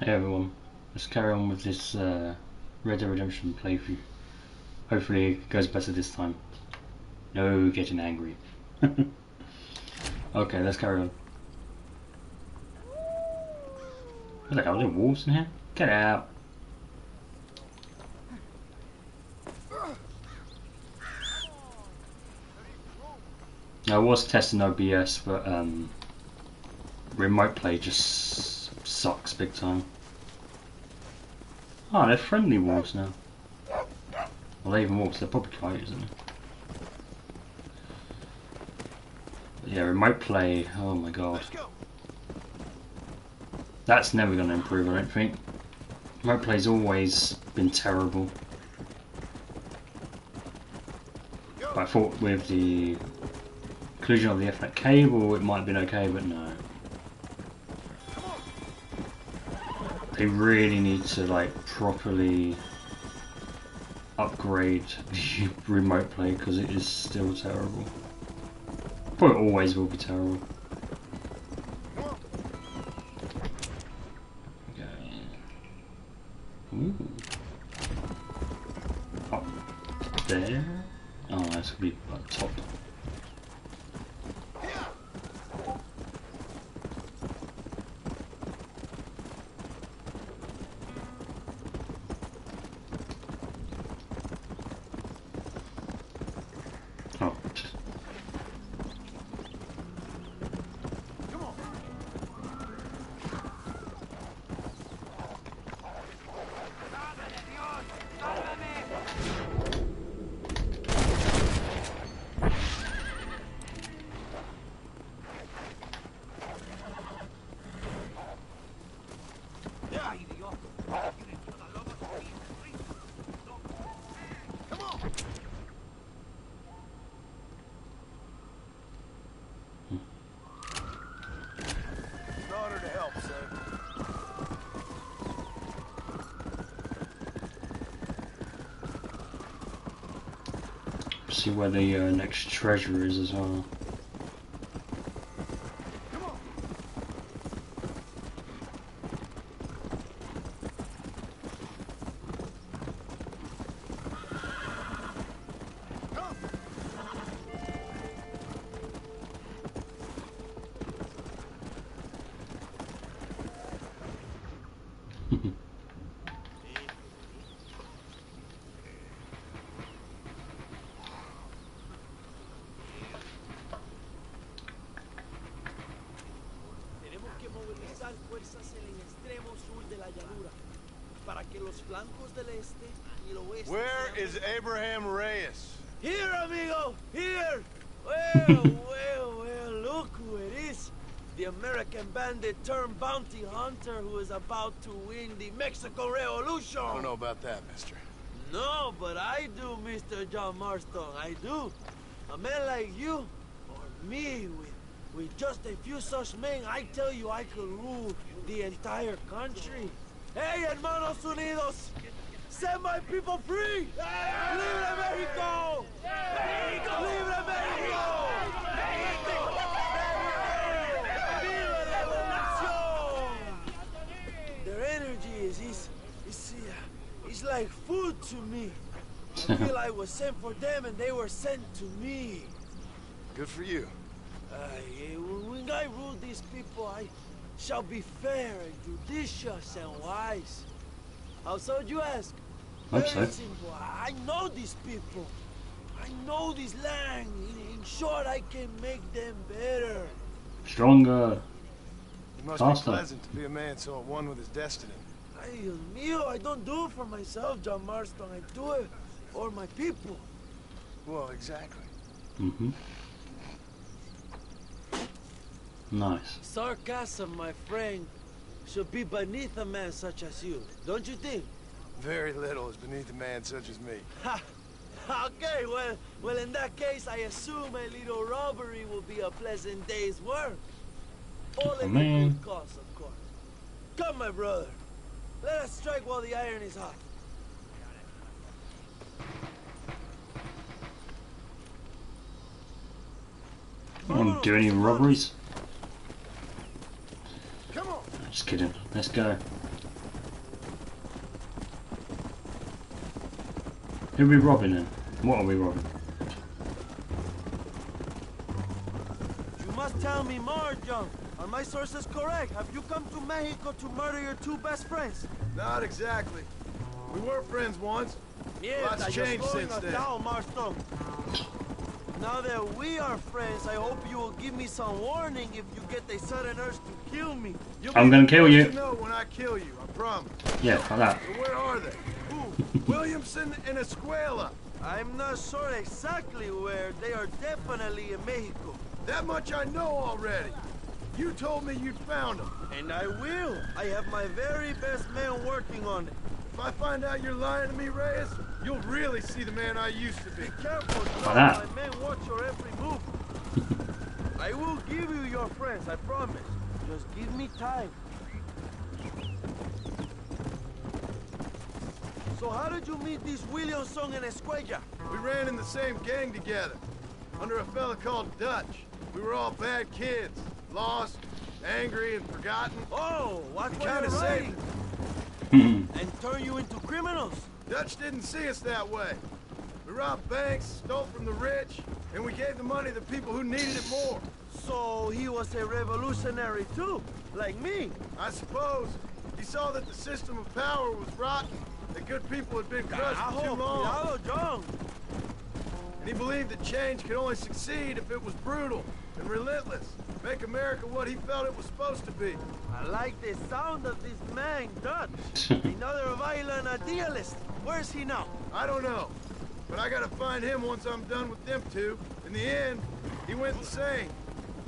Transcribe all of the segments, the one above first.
Hey everyone, let's carry on with this Red Dead Redemption playthrough. Hopefully it goes better this time. No getting angry. Okay, let's carry on. What the hell, are there wolves in here? Get out! I was testing OBS, but remote play just sucks big time. Oh, they're friendly wolves now. Well, they're even wolves, they're probably coyotes, isn't they? But yeah, remote play, oh my god. That's never going to improve, I don't think. Remote play's always been terrible. But I thought with the inclusion of the Ethernet cable it might have been okay, but no. They really need to like properly upgrade the remote play because it is still terrible. Probably always will be terrible. Okay. Ooh. Up there. Oh, that's gonna be up top. Oh. See where the next treasure is as well. Where is Abraham Reyes? Here, amigo! Here! Well, look who it is. The American bandit turned bounty hunter who is about to win the Mexican Revolution. I don't know about that, mister. No, but I do, Mr. John Marston. I do. A man like you, or me, with just a few such men, I tell you I could rule the entire country. Hey, hermanos unidos! Set my people free! Libre Mexico! Mexico! Libre Mexico! Mexico! Viva la revolución! Their energy is like food to me. I feel I was sent for them and they were sent to me. Good for you. When I rule these people, I shall be fair and judicious and wise. How so, you ask? Hope so. Very simple. I know these people. I know this land. In short, I can make them better. Stronger. It must Faster. be pleasant to be a man so at one with his destiny. Ay, Dios mío, I don't do it for myself, John Marston. I do it for my people. Well, exactly. Mm-hmm. Nice. Sarcasm, my friend, should be beneath a man such as you. Don't you think? Very little is beneath a man such as me. Ha! Okay, well, in that case, I assume a little robbery will be a pleasant day's work. All at equal cost, of course. Come, my brother. Let us strike while the iron is hot. I don't do any robberies. Come on. Just kidding. Let's go. Who are we robbing then? What are we robbing? You must tell me more, John. Are my sources correct? Have you come to Mexico to murder your two best friends? Not exactly. We were friends once. Mierda, Lots you're changed slowing since us then. down, Marston. Now that we are friends, I hope you will give me some warning if you get a sudden urge to kill me. You'll I'm be gonna the kill first you. to know when I kill you, I promise. Yeah, like that. But where are they? Who? Williamson and Escuela. I'm not sure exactly where. They are definitely in Mexico. That much I know already. You told me you'd found them. And I will. I have my very best men working on it. If I find out you're lying to me, Reyes, you'll really see the man I used to be. Be careful, John. that. My men watch your every move. I will give you your friends, I promise. Just give me time. So how did you meet these Williamson and Escuella? We ran in the same gang together, under a fella called Dutch. We were all bad kids, lost, angry, and forgotten. Oh, watch We what kinda you're saved writing. Hmm. And turn you into criminals. Dutch didn't see us that way. We robbed banks, stole from the rich, and we gave the money to people who needed it more. So he was a revolutionary too, like me. I suppose he saw that the system of power was rotten, that good people had been crushed for too Carajo, long. cuidado, John. And he believed that change could only succeed if it was brutal and relentless. Make America what he felt it was supposed to be. I like the sound of this man, Dutch. Another violent idealist. Where's he now? I don't know, but I gotta find him once I'm done with them two. In the end, he went insane.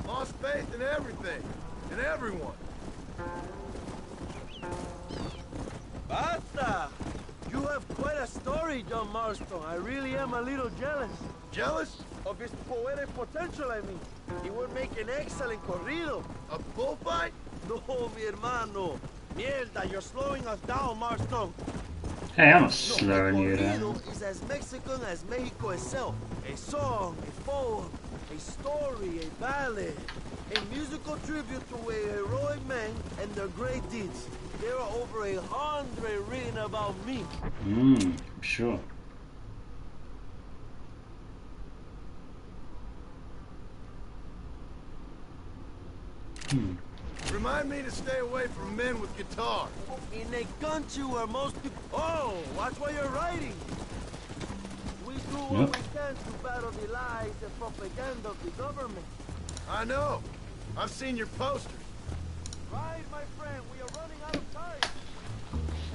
Lost faith in everything, and everyone. Basta! You have quite a story, John Marston. I really am a little jealous. Jealous? Of his poetic potential, I mean. He would make an excellent corrido. A bullfight? No, mi hermano. Mierda, you're slowing us down, Marston. Hey, I'm not No, slowing a you down. corrido is as Mexican as Mexico itself. A song, a poem, a story, a ballad. A musical tribute to a heroic man and their great deeds. There are over 100 written about me. Sure. Remind me to stay away from men with guitars. In a country where most people... Oh, watch what you're writing. We do what we can to battle the lies and propaganda of the government. I know. I've seen your posters. Right, my friend, we are running out of time.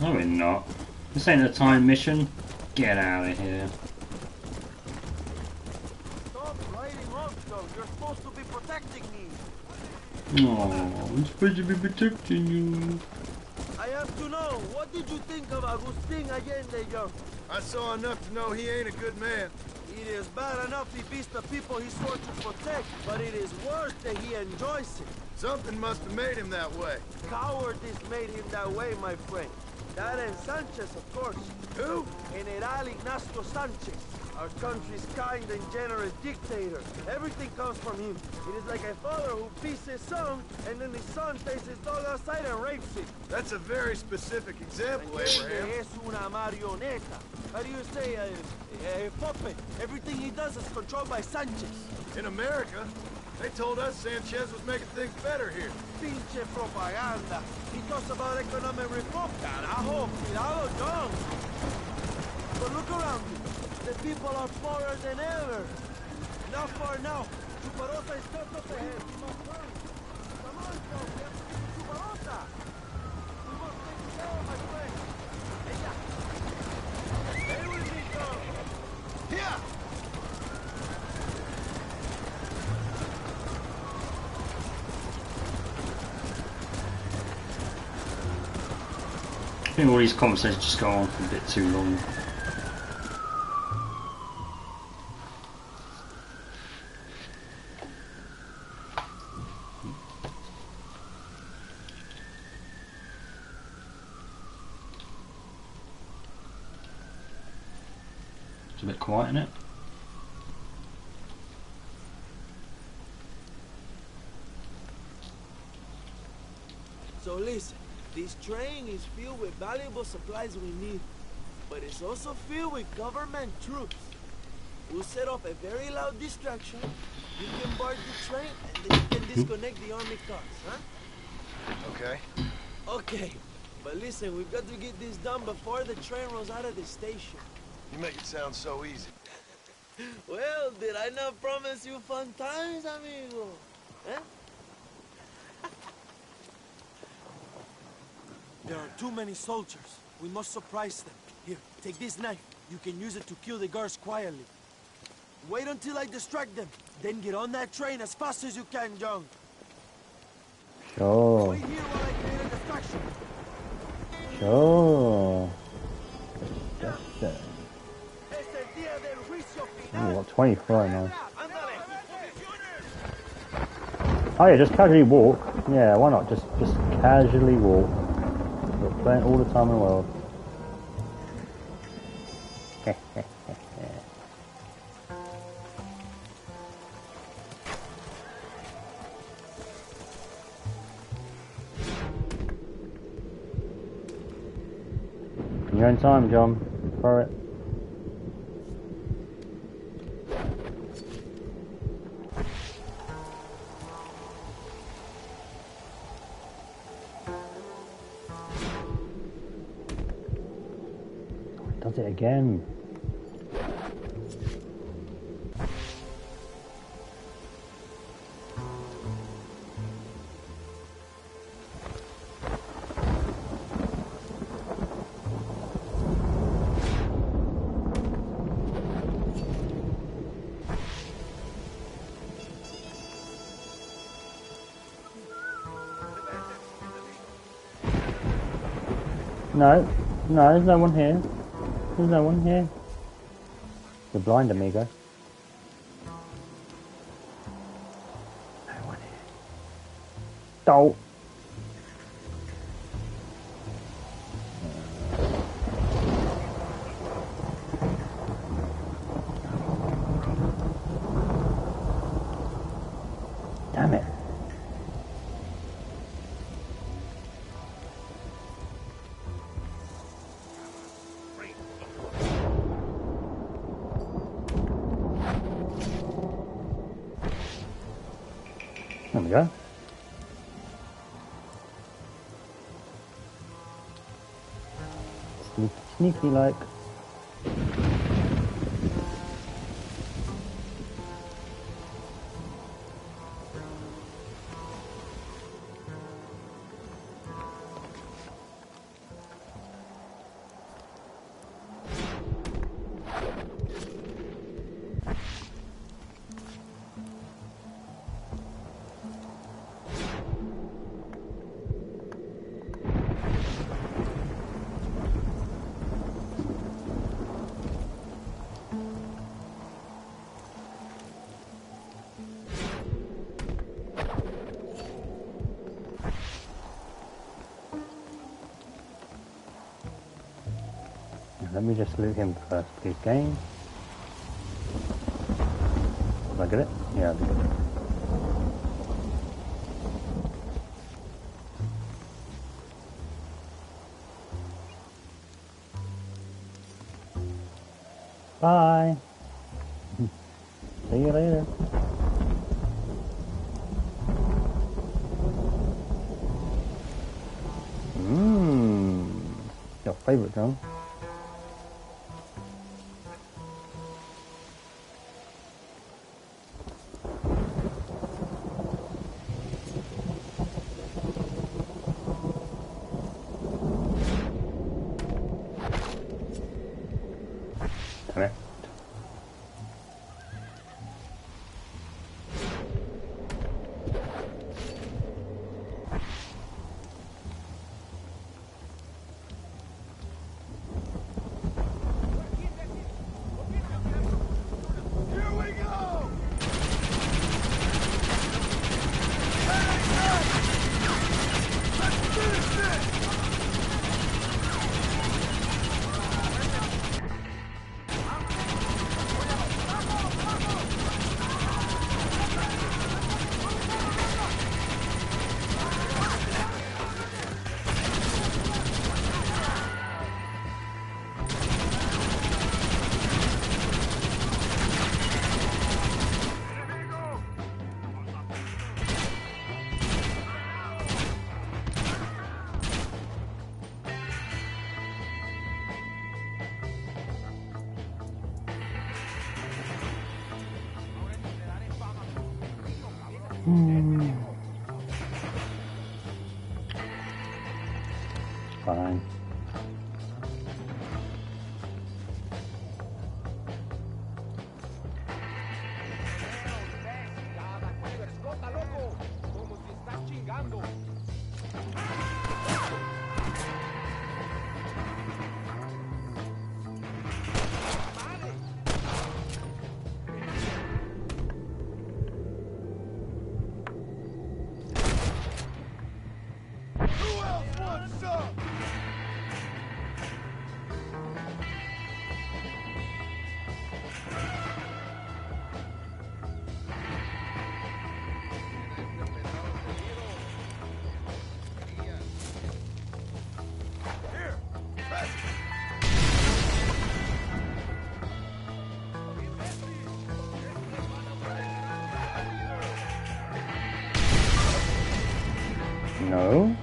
No, we're not. This ain't a time mission. Get out of here. Stop writing off, though. You're supposed to be protecting me. Oh, I'm supposed to be protecting you. I have to know, what did you think of Agustin Allende, John? I saw enough to know he ain't a good man. It is bad enough he beats the people he swore to protect, but it is worse that he enjoys it. Something must have made him that way. Cowardice made him that way, my friend. That and Sanchez, of course. Who? General Ignacio Sanchez, our country's kind and generous dictator. Everything comes from him. It is like a father who beats his son, and then his son takes his dog outside and rapes it. That's a very specific example, Allende Abraham. es una marioneta. How do you say, a puppet? Everything he does is controlled by Sanchez. In America, they told us Sanchez was making things better here. Pinche propaganda. He talks about economic reform. Carajo, cuidado, John. But look around you. The people are poorer than ever. Not far now. Chuparosa is just up ahead. We must turn. Come on, John. We have to get to Chuparosa. We must take care, my friend. Hey, yeah. Stay with me, John. Yeah! I think all these conversations just go on for a bit too long. It's a bit quiet, isn't it? So listen, this train is filled with valuable supplies we need. but it's also filled with government troops. We'll set up a very loud distraction. You can board the train, and then you can disconnect the army cars, huh? Okay. Okay, but listen, we've got to get this done before the train rolls out of the station. You make it sound so easy. Well, did I not promise you fun times, amigo? Eh? There are too many soldiers. We must surprise them. Here, take this knife. You can use it to kill the guards quietly. Wait until I distract them. Then get on that train as fast as you can, John. Sure. Wait here while I create a distraction. Sure. Ooh, what, 24 now. Oh yeah, just casually walk. Yeah, why not? Just casually walk. We're playing all the time in the world. In your own time, John. For it. Does it again. No, there's no one here. There's no one here. You're blind, amigo. No one here. Oh. Damn it. There we go. Sneaky like. Let me just loot him first, please, game. Did I get it? Yeah, I did. Bye. See you later. Your favorite gun. Correct. Fine. Who else wants some? Here, press it. No.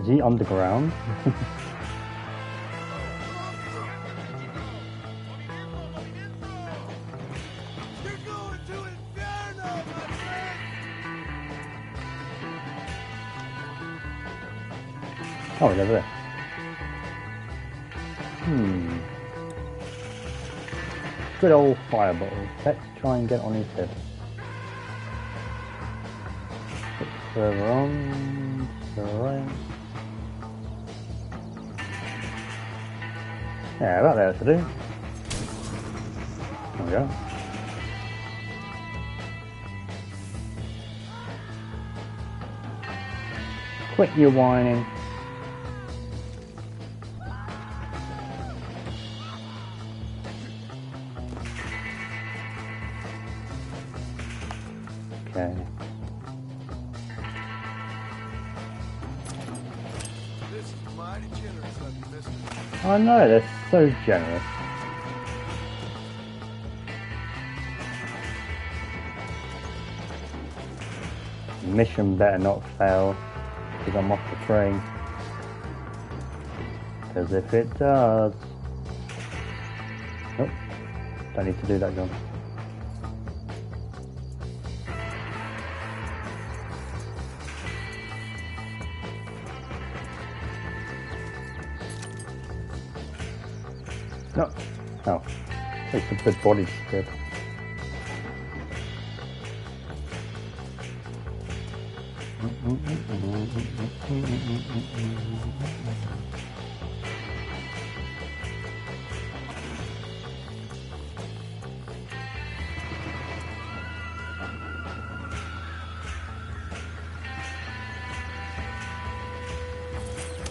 Is he underground? You're going to Inferno, my friend! Oh, he's over there. Good old fire bottle. Let's try and get on his head. Bit further on, to the right. Yeah, about there to do. There we go. Quit your whining. Okay. This is mighty generous of you, mister. I know, they're so generous. Mission better not fail, because I'm off the train. Because if it does... Nope, don't need to do that, John. No. Oh. It's a good body strip.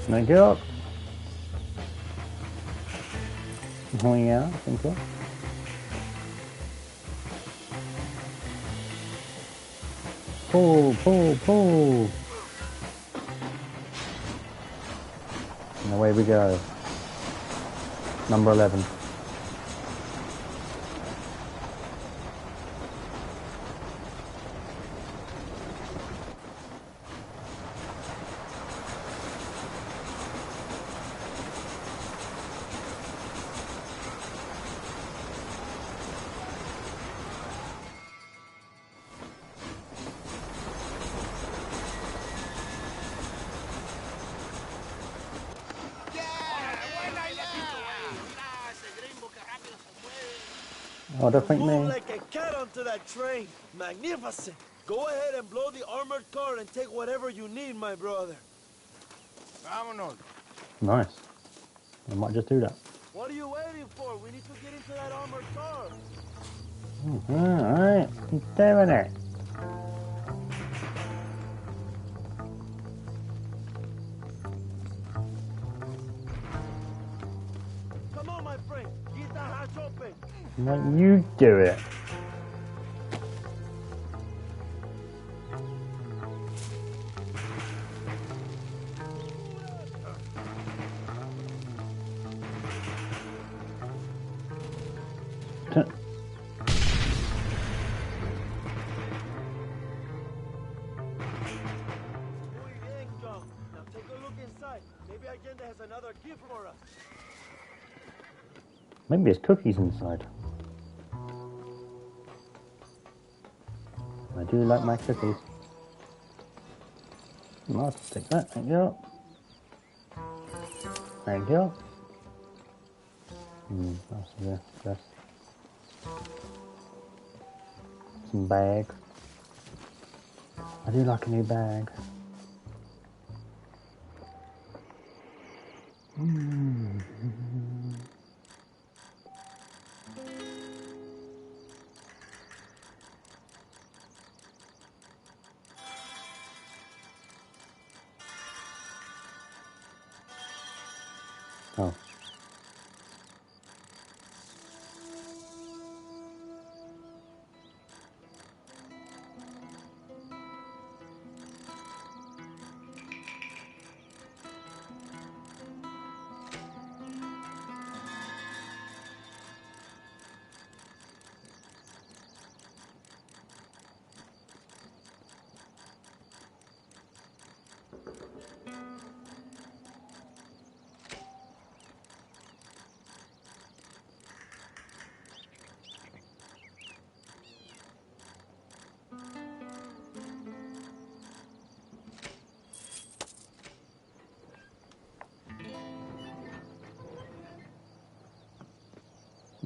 Thank you. Oh yeah, thank you. Pull, pull, pull. And away we go. Number 11. Oh, don't think Move me. like a cat onto that train. Magnificent. Go ahead and blow the armored car and take whatever you need, my brother. Vámonos. Nice. I might just do that. What are you waiting for? We need to get into that armored car. Alright, he's doing it. Come on, my friend. Get that hatch open. No, you do it. Muy bien, John. Now take a look inside. Maybe Allende has another gift for us. Maybe there's cookies inside. I do like my cookies. I'll take that, thank you. Thank you. That's the best. Some bag. I do like a new bag. Oh.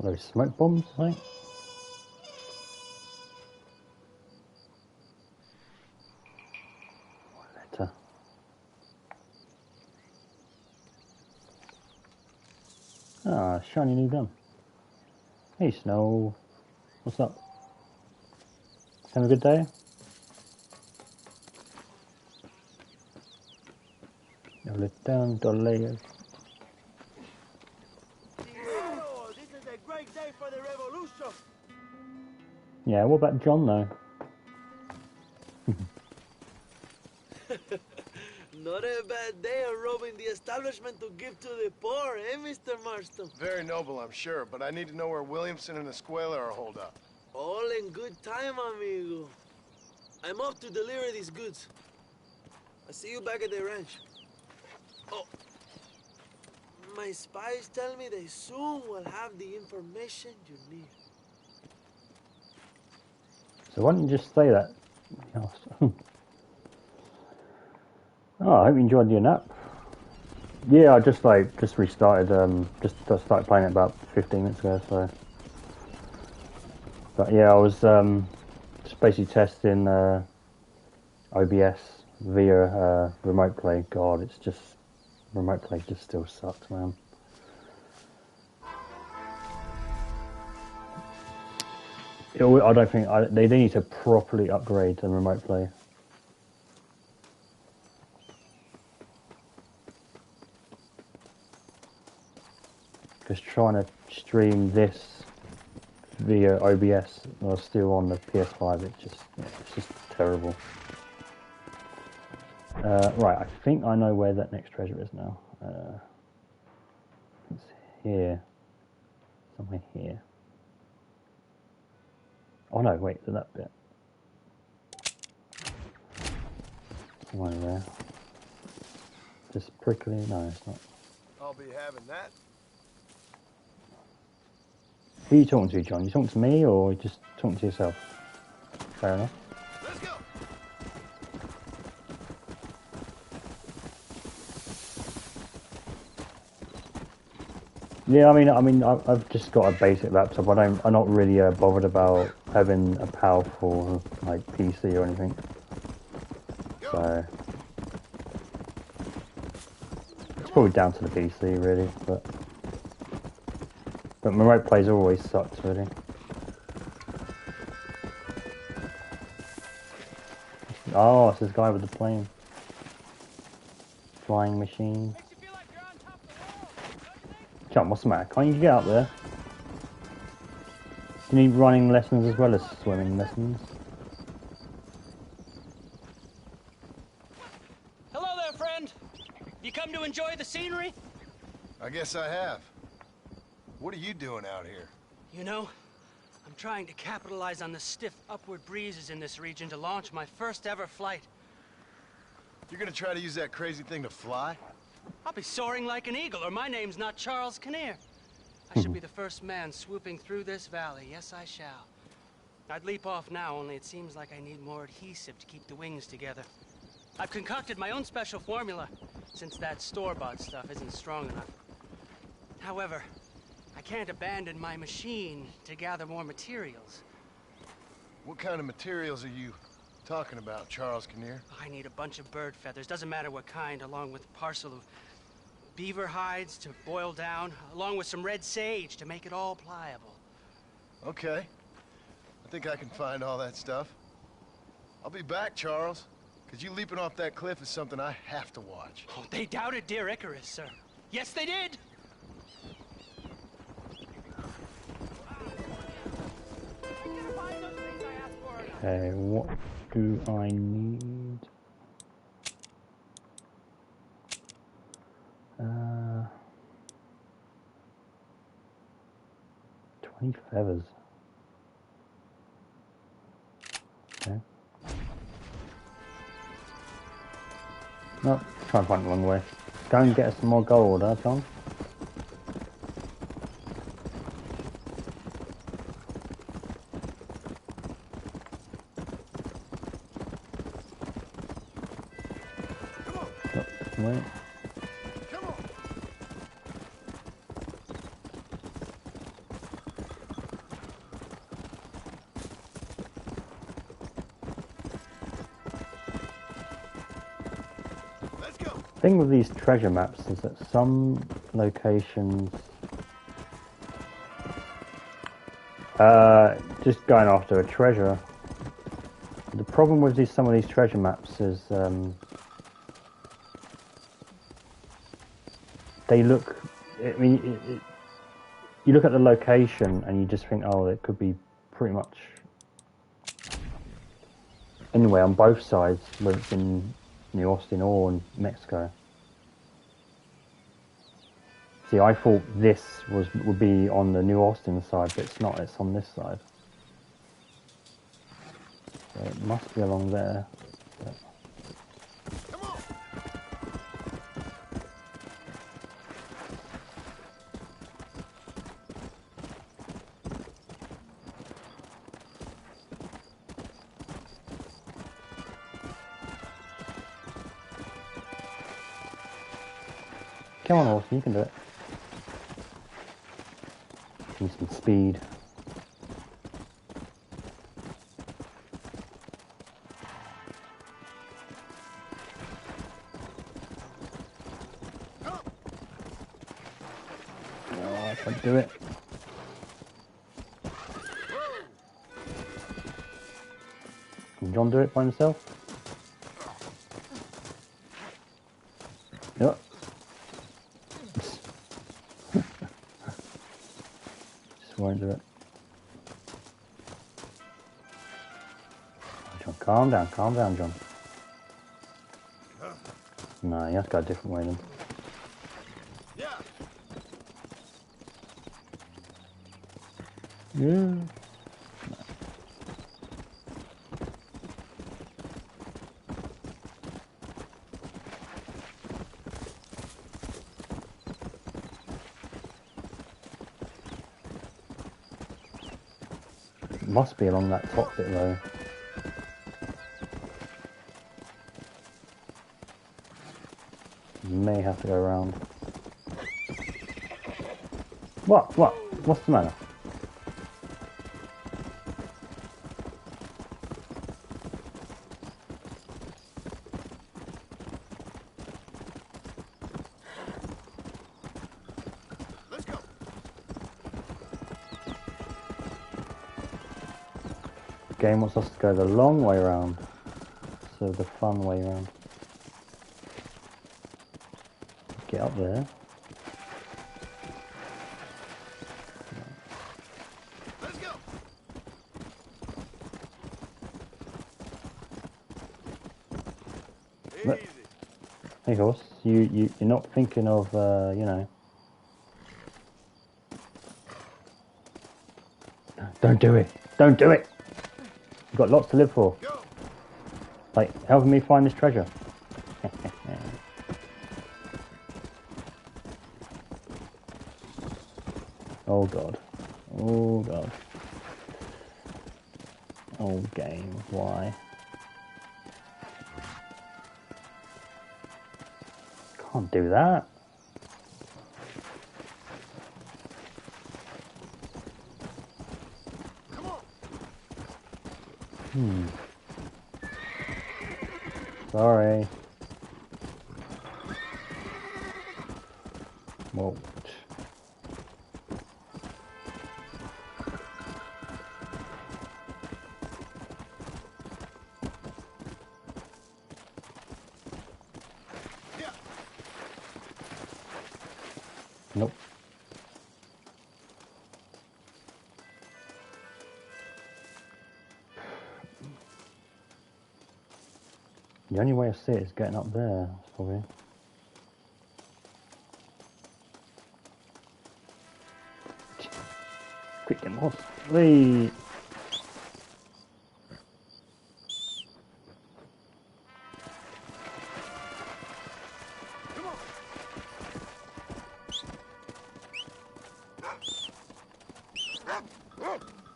Are those smoke bombs, I think? Letter. Ah, shiny new gun. Hey Snow, what's up? Having a good day? Roll it down, layers. Oh, this is a great day for the revolution. Yeah, what about John though? Not a bad day of robbing the establishment to give to the poor, eh, Mr. Marston? Very noble, I'm sure, but I need to know where Williamson and Escuela are holed up. All in good time, amigo. I'm off to deliver these goods. I'll see you back at the ranch. Oh, my spies tell me they soon will have the information you need. So why don't you just say that? Oh, I hope you enjoyed your nap. Yeah, I just restarted. Just started playing it about 15 minutes ago. So, but yeah, I was just basically testing OBS via remote play. God, it's just remote play just still sucks, man. I don't think they need to properly upgrade the remote play. Because trying to stream this via OBS or still on the PS5, it's just terrible. Right, I think I know where that next treasure is now. It's here, somewhere here. Oh no, wait, that bit. Somewhere there. Just prickly? No, it's not. I'll be having that. Who are you talking to, John? You talking to me or just talking to yourself? Fair enough. Let's go! Yeah, I mean, I've just got a basic laptop. I'm not really bothered about having a powerful like PC or anything. So it's probably down to the PC really, but remote plays always sucks really. Oh, it's this guy with the plane, flying machine. John, what's the matter? Can't you get up there? You need running lessons as well as swimming lessons. Hello there, friend. You come to enjoy the scenery? I guess I have. What are you doing out here? You know, I'm trying to capitalize on the stiff upward breezes in this region to launch my first ever flight. You're gonna try to use that crazy thing to fly? I'll be soaring like an eagle, or my name's not Charles Kinnear. I shall be the first man swooping through this valley. Yes, I shall. I'd leap off now, only it seems like I need more adhesive to keep the wings together. I've concocted my own special formula, since that store-bought stuff isn't strong enough. However, I can't abandon my machine to gather more materials. What kind of materials are you talking about, Charles Kinnear? I need a bunch of bird feathers, doesn't matter what kind, along with a parcel of beaver hides to boil down, along with some red sage to make it all pliable. Okay. I think I can find all that stuff. I'll be back, Charles. Because you leaping off that cliff is something I have to watch. Oh, they doubted dear Icarus, sir. Yes, they did! Okay, what do I need? 20 feathers. Okay. No, try and find the wrong way. Go and get us some more gold, huh, John? Wait. Come on. Let's go. The thing with these treasure maps is that some locations just going after a treasure. The problem with some of these treasure maps is they look. I mean, you look at the location and you just think, oh, it could be pretty much anywhere on both sides, whether it's in New Austin or in Mexico. See, I thought this would be on the New Austin side, but it's not. It's on this side. So it must be along there. But... Come on. Come on, Austin, you can do it. Need some speed. Oh, I can't do it. Can John do it by himself? Yep. Just won't do it. John, calm down, John. No, you have to go a different way then. Yeah. Yeah. Must be along that top bit though. May have to go around. What? What's the matter? Let's go. The game wants us to go the long way around, so the fun way around. Get up there. Let's go. Look. Easy. Hey horse, you're not thinking of you know. Don't do it. Don't do it. You've got lots to live for. Go. Like helping me find this treasure. Oh god. Oh god. Oh game, why? Can't do that. Come on. Sorry. Whoa. Yeah. Nope. The only way I see it is getting up there, probably. Quick, get lost. Whee! Come on.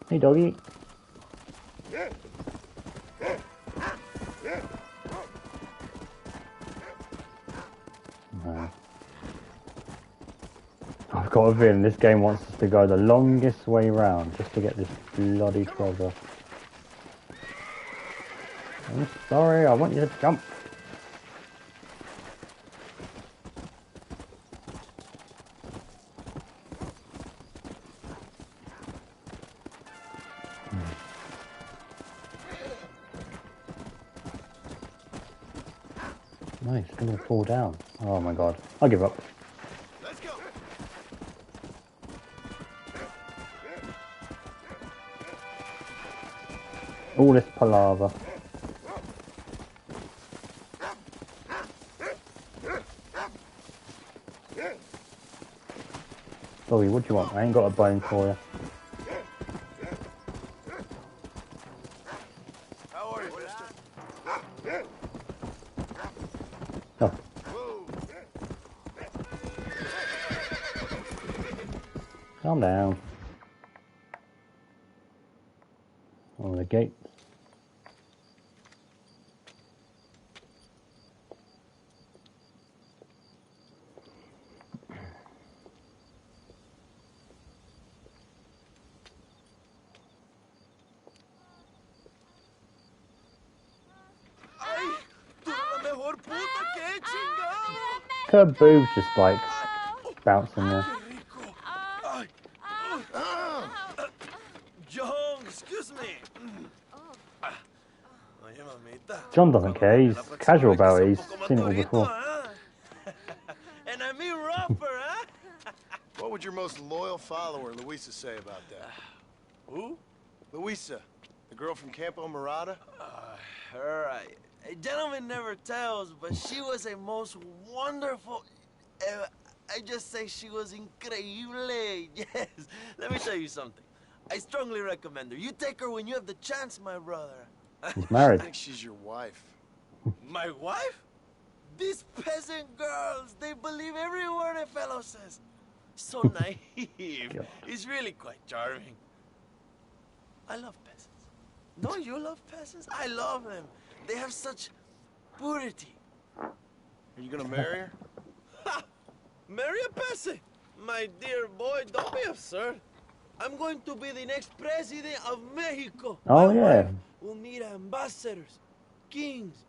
Hey, doggy. No. I've got a feeling this game wants us to go the longest way round just to get this bloody treasure. I'm sorry, I want you to jump. No, he's gonna fall down. Oh my god. I'll give up. Let's go. All this palaver. Sorry, what do you want? I ain't got a bone for you. How are you, mister? Oh, Whoa. calm down. Oh, the gate. ¡Ay! ¡Tú eres la mejor puta que he chingado! Her boobs just like bouncing there. ¡Rico! ¡Ay! John, excuse me. Oye, mamita. John doesn't care, he's La próxima casual vez que about sea it, un he's poco más seen it all durito, before. ¿ah? And I mean rougher, huh? What would your most loyal follower, Luisa, say about that? Who? Luisa, the girl from Campo Mirada? Her, a gentleman never tells, but she was a most wonderful... I just say she was increíble. Yes. Let me tell you something. I strongly recommend her. You take her when you have the chance, my brother. He's I married. think she's your wife. My wife? These peasant girls, they believe every word a fellow says. So naive. God. It's really quite charming. I love peasants. No, you love peasants? I love them. They have such purity. Are you gonna marry her? Ha! Marry a peasant? My dear boy, don't be absurd. I'm going to be the next president of Mexico. Oh, My yeah. wife will meet ambassadors, kings,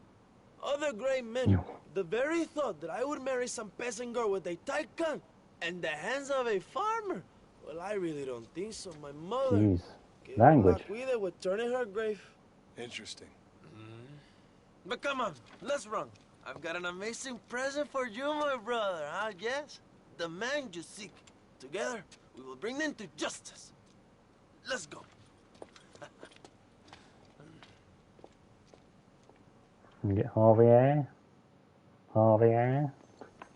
other great men. The very thought that I would marry some peasant girl with a tight gun and the hands of a farmer. Well, I really don't think so. My mother, Jeez. que Language. la cuide, would turn in her grave. Interesting. But come on, let's run. I've got an amazing present for you, my brother, huh? Yes? The man you seek. Together, we will bring them to justice. Let's go. You get Javier. Javier.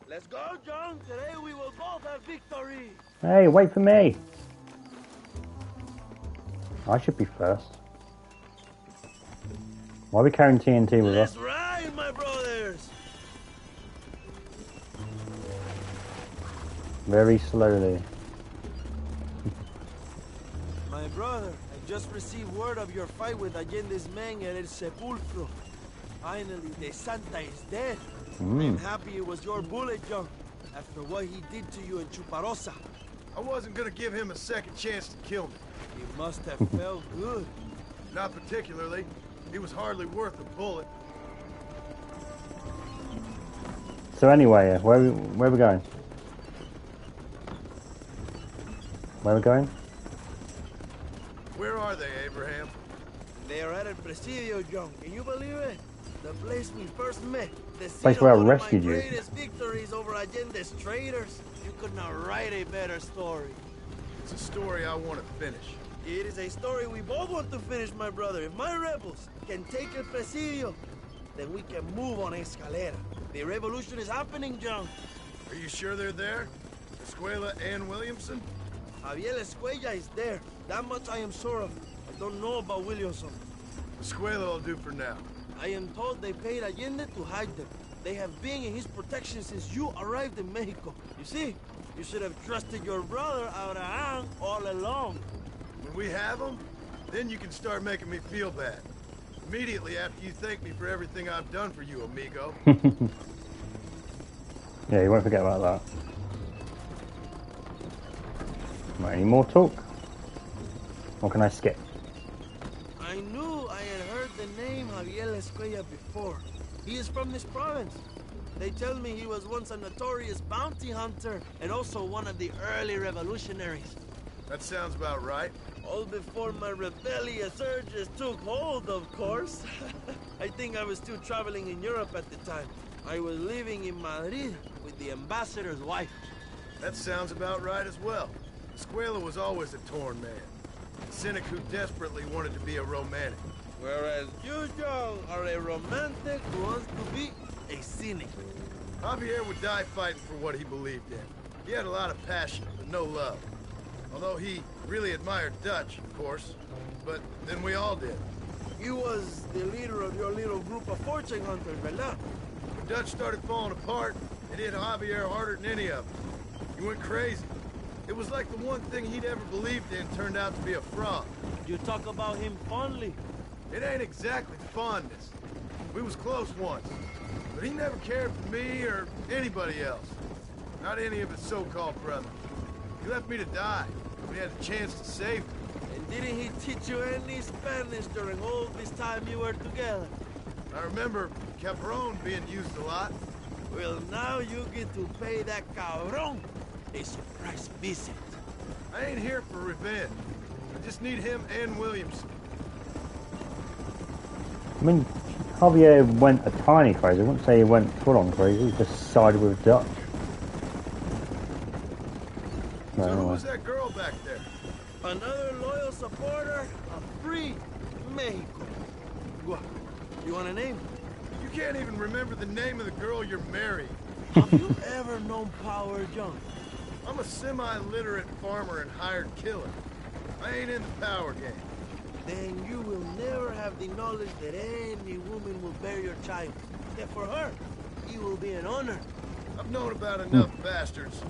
Let's go, John. Today we will both have victory. Hey, wait for me. I should be first. Why are we carrying TNT with us? Let's ride, my brothers. Very slowly. My brother, I just received word of your fight with Allende's men at El Sepulcro. Finally, the Santa is dead. I'm happy it was your bullet, John, after what he did to you in Chuparosa. I wasn't gonna give him a second chance to kill me. It must have felt good. Not particularly. He was hardly worth a bullet. So anyway, where we going? Where we going? Where are they, Abraham? They are at El Presidio, John. Can you believe it? The place we first met. The scene Place where I of one of rescued my you. greatest victories over Allende's traitors. You could not write a better story. It's a story I want to finish. It is a story we both want to finish, my brother. If my rebels can take El Presidio, then we can move on Escalera. The revolution is happening, John. Are you sure they're there? Escuela and Williamson? Javier Escuella is there. That much I am sure of. I don't know about Williamson. Escuela will do for now. I am told they paid Allende to hide them. They have been in his protection since you arrived in Mexico. You see, you should have trusted your brother Abraham all along. When we have them, then you can start making me feel bad. Immediately after you thank me for everything I've done for you, amigo. Yeah, you won't forget about that. Right, any more talk? Or can I skip? I knew I had heard the name Javier Escuella before. He is from this province. They tell me he was once a notorious bounty hunter and also one of the early revolutionaries. That sounds about right. All before my rebellious urges took hold, of course. I think I was still traveling in Europe at the time. I was living in Madrid with the ambassador's wife. That sounds about right as well. Escuela was always a torn man. A cynic who desperately wanted to be a romantic. Whereas you, John, are a romantic who wants to be a cynic. Javier would die fighting for what he believed in. He had a lot of passion, but no love. Although he really admired Dutch, of course. But then we all did. He was the leader of your little group of fortune hunters, ¿verdad? When Dutch started falling apart, it hit Javier harder than any of them. He went crazy. It was like the one thing he'd ever believed in turned out to be a fraud. You talk about him fondly. It ain't exactly fondness. We was close once. But he never cared for me or anybody else. Not any of his so-called brothers. He left me to die. We had the chance to save him. And didn't he teach you any Spanish during all this time you were together? I remember Cabron being used a lot. Well, now you get to pay that cabron a surprise visit. I ain't here for revenge. I just need him and Williamson. I mean, Javier went a tiny crazy. I wouldn't say he went full-on crazy. He just sided with Dutch. So No, who anyway. was that girl back there? Another loyal supporter of free Mexico. What? You want a name? You can't even remember the name of the girl you're marrying. Have you ever known Power, John? I'm a semi-literate farmer and hired killer. I ain't in the power game. Then you will never have the knowledge that any woman will bear your child. That for her, it will be an honor. I've known about enough bastards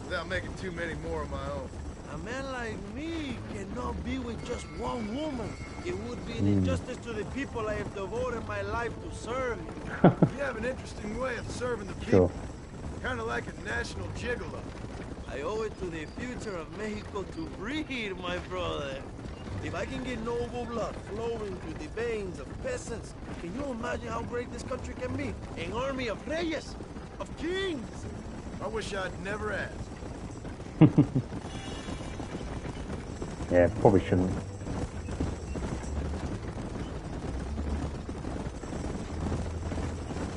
without making too many more of my own. A man like me cannot be with just one woman. It would be an injustice to the people I have devoted my life to serve. You have an interesting way of serving the people. Sure. Kind of like a national gigolo. I owe it to the future of Mexico to breed, my brother. If I can get noble blood flowing through the veins of peasants, can you imagine how great this country can be? An army of reyes, of kings. I wish I'd never asked. Yeah, probably shouldn't.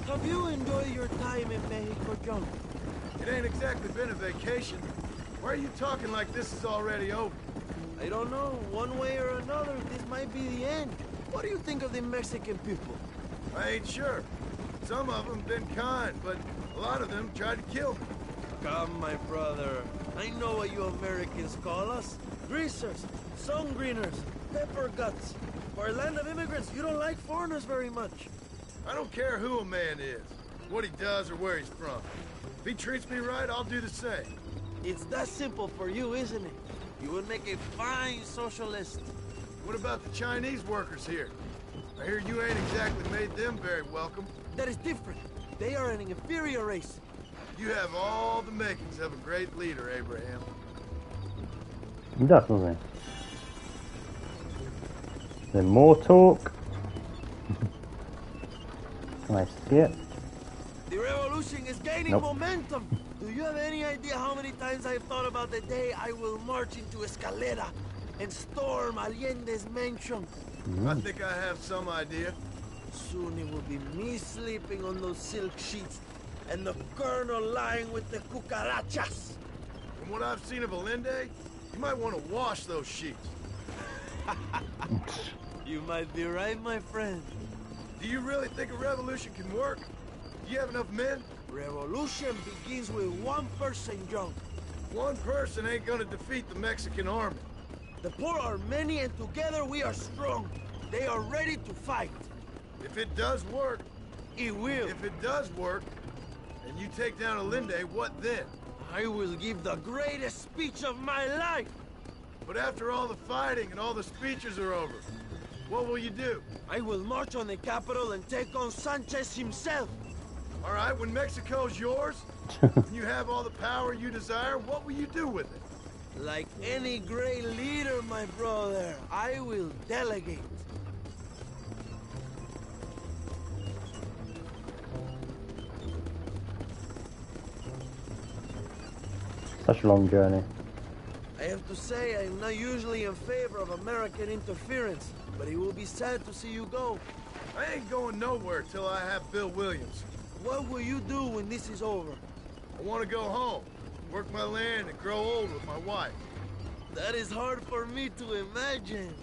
Have you enjoyed your time in Mexico, John? It ain't exactly been a vacation. Why are you talking like this is already over? I don't know. One way or another, this might be the end. What do you think of the Mexican people? I ain't sure. Some of them been kind, but a lot of them tried to kill me. Come, my brother. I know what you Americans call us. Greasers, sun greeners, pepper guts. For a land of immigrants, you don't like foreigners very much. I don't care who a man is, what he does or where he's from. If he treats me right, I'll do the same. It's that simple for you, isn't it? You would make a fine socialist. What about the Chinese workers here? I hear you ain't exactly made them very welcome. That is different. They are an inferior race. You have all the makings of a great leader, Abraham. Definitely. Then more talk. Can I see it? The revolution is gaining momentum. Do you have any idea how many times I've thought about the day I will march into Escalera and storm Allende's mansion? I think I have some idea. Soon it will be me sleeping on those silk sheets and the colonel lying with the cucarachas. From what I've seen of Allende, you might want to wash those sheets. You might be right, my friend. Do you really think a revolution can work? Do you have enough men? Revolution begins with one person, John. One person ain't gonna defeat the Mexican army. The poor are many and together we are strong. They are ready to fight. If it does work, It will. if it does work, and you take down Allende, what then? I will give the greatest speech of my life. But after all the fighting and all the speeches are over, what will you do? I will march on the capital and take on Sanchez himself. All right, when Mexico's yours, and you have all the power you desire, what will you do with it? Like any great leader, my brother, I will delegate. Such a long journey. I have to say, I am not usually in favor of American interference, but it will be sad to see you go. I ain't going nowhere till I have Bill Williams. What will you do when this is over? I want to go home, work my land, and grow old with my wife. That is hard for me to imagine.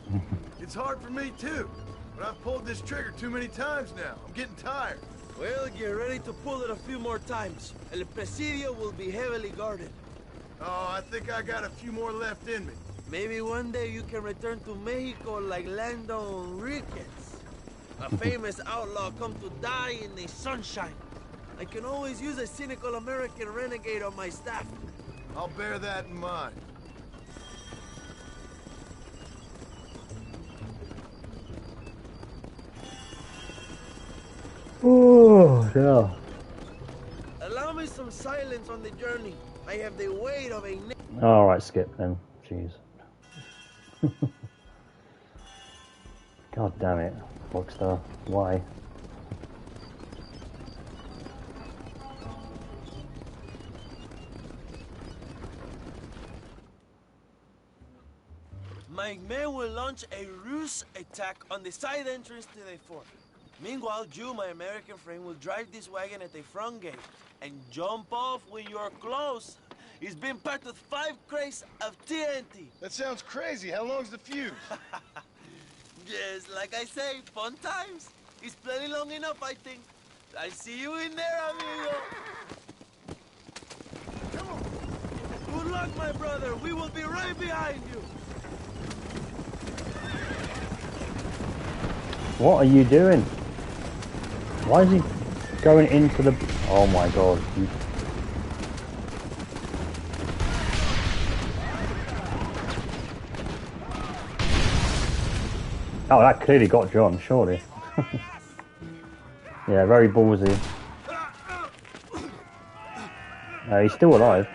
It's hard for me too, but I've pulled this trigger too many times now. I'm getting tired. Well, get ready to pull it a few more times. El Presidio will be heavily guarded. Oh, I think I got a few more left in me. Maybe one day you can return to Mexico like Lando Enriquez. A famous outlaw come to die in the sunshine. I can always use a cynical American renegade on my staff. I'll bear that in mind. Oh, yeah. Allow me some silence on the journey. I have the weight of a... Alright, skip then. Jeez. God damn it, Rockstar. Why? My men will launch a ruse attack on the side entrance to the fort. Meanwhile, you, my American friend, will drive this wagon at the front gate and jump off when you're close. It's been packed with 5 crates of TNT. That sounds crazy. How long's the fuse? Yes, like I say, fun times. It's plenty long enough, I think. I see you in there, amigo. Come on. Good luck, my brother. We will be right behind you. What are you doing? Why is he going into the... Oh my god. Oh, that clearly got John, surely. Yeah, very ballsy. He's still alive.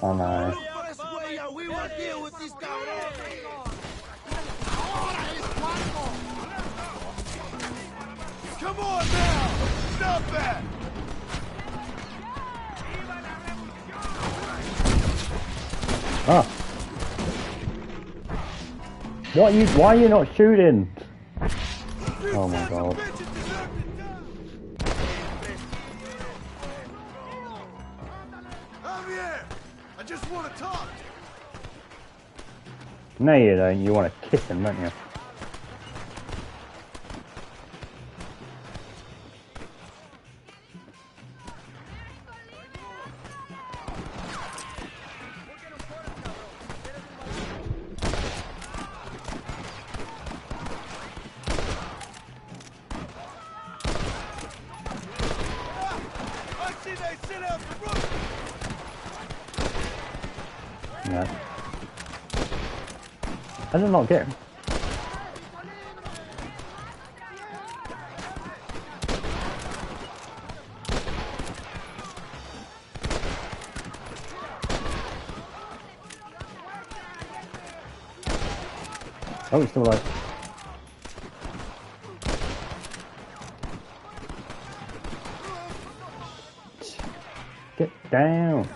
Oh no. We will deal with this guy. Come on now! Stop that! Ah. Why are you not shooting? Oh my god. Javier, I just want to talk. No you don't, you want to kiss him, don't you? No. How did I not get him? Oh, he's still alive. Get down.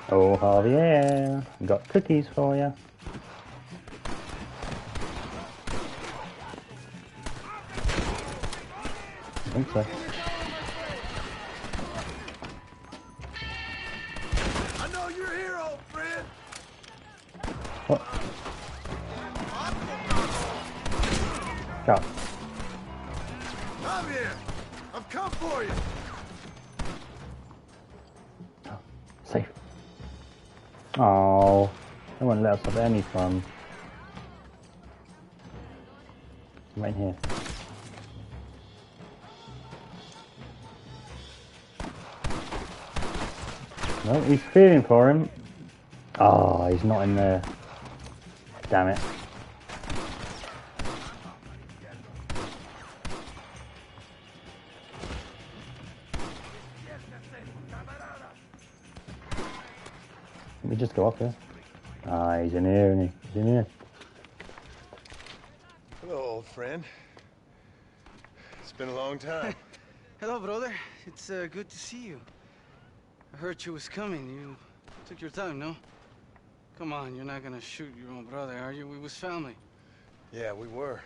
Oh, Javier, got cookies for you. I think so. I know you're here, old friend. What? Go. Javier, I've come for you. Safe. Oh, they won't let us have any fun. Right here. No, he's feeling for him. Oh, he's not in there. Damn it. Let me just go up here. Ah, he's in here, isn't he? He's in here. Hello, old friend. It's been a long time. Hello, brother. It's good to see you. I heard you was coming. You took your time, no? Come on, you're not gonna shoot your own brother, are you? We was family. Yeah, we were.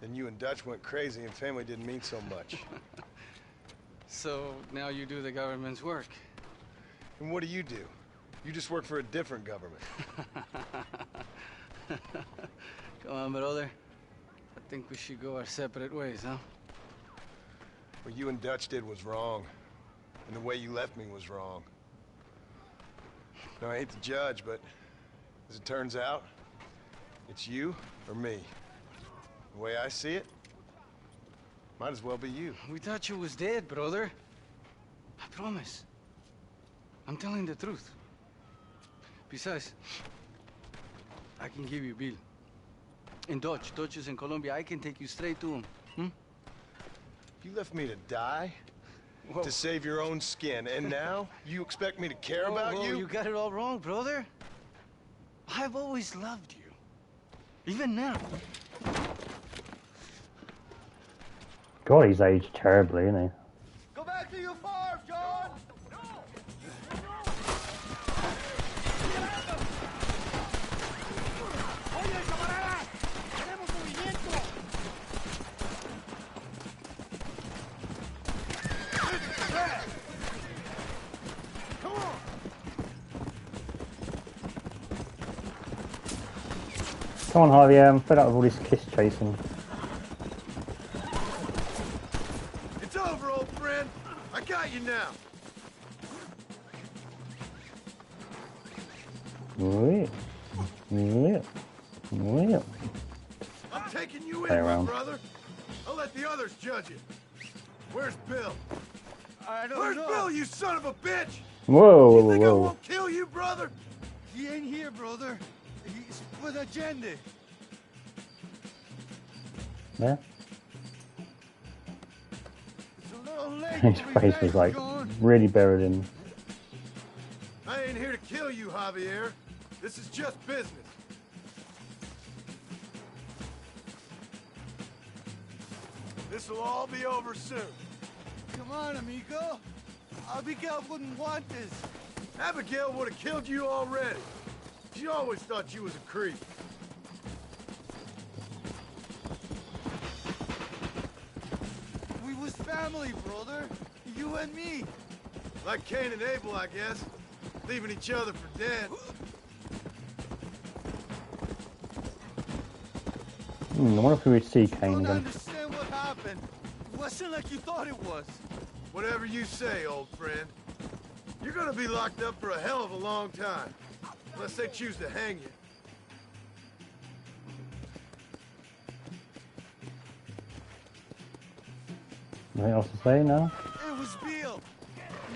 Then you and Dutch went crazy and family didn't mean so much. So now you do the government's work. And what do? You just work for a different government. Come on, brother. I think we should go our separate ways, huh? What you and Dutch did was wrong. And the way you left me was wrong. Now, I hate to judge, but as it turns out, it's you or me. The way I see it, might as well be you. We thought you was dead, brother. I promise. I'm telling the truth. Besides, I can give you a bill. In Dutch. Dutch is in Colombia. I can take you straight to him. Hmm? You left me to die? Whoa. To save your own skin, and now you expect me to care about Whoa, you? You got it all wrong, brother. I've always loved you. Even now. God, he's aged terribly, isn't he? Go back to your farm, John! Come on, Javier, I'm fed up with all this kiss chasing. It's over, old friend. I got you now. I'm taking you in, Play my around. brother. I'll let the others judge it. Where's Bill? I don't Where's know. Bill, you son of a bitch? Whoa, You whoa, think I whoa. won't kill you, brother? He ain't here, brother. He's with agenda. Yeah? It's a little late. His to be face back, was like John. really buried in. I ain't here to kill you, Javier. This is just business. This'll all be over soon. Come on, amigo. Abigail wouldn't want this. Abigail would have killed you already. She always thought you was a creep. We was family, brother. You and me. Like Cain and Abel, I guess. Leaving each other for dead. I wonder if we would see Kane Don't again. understand what happened. It wasn't like you thought it was. Whatever you say, old friend. You're gonna be locked up for a hell of a long time. Unless they choose to hang you. Anything else to say now? It was Bill,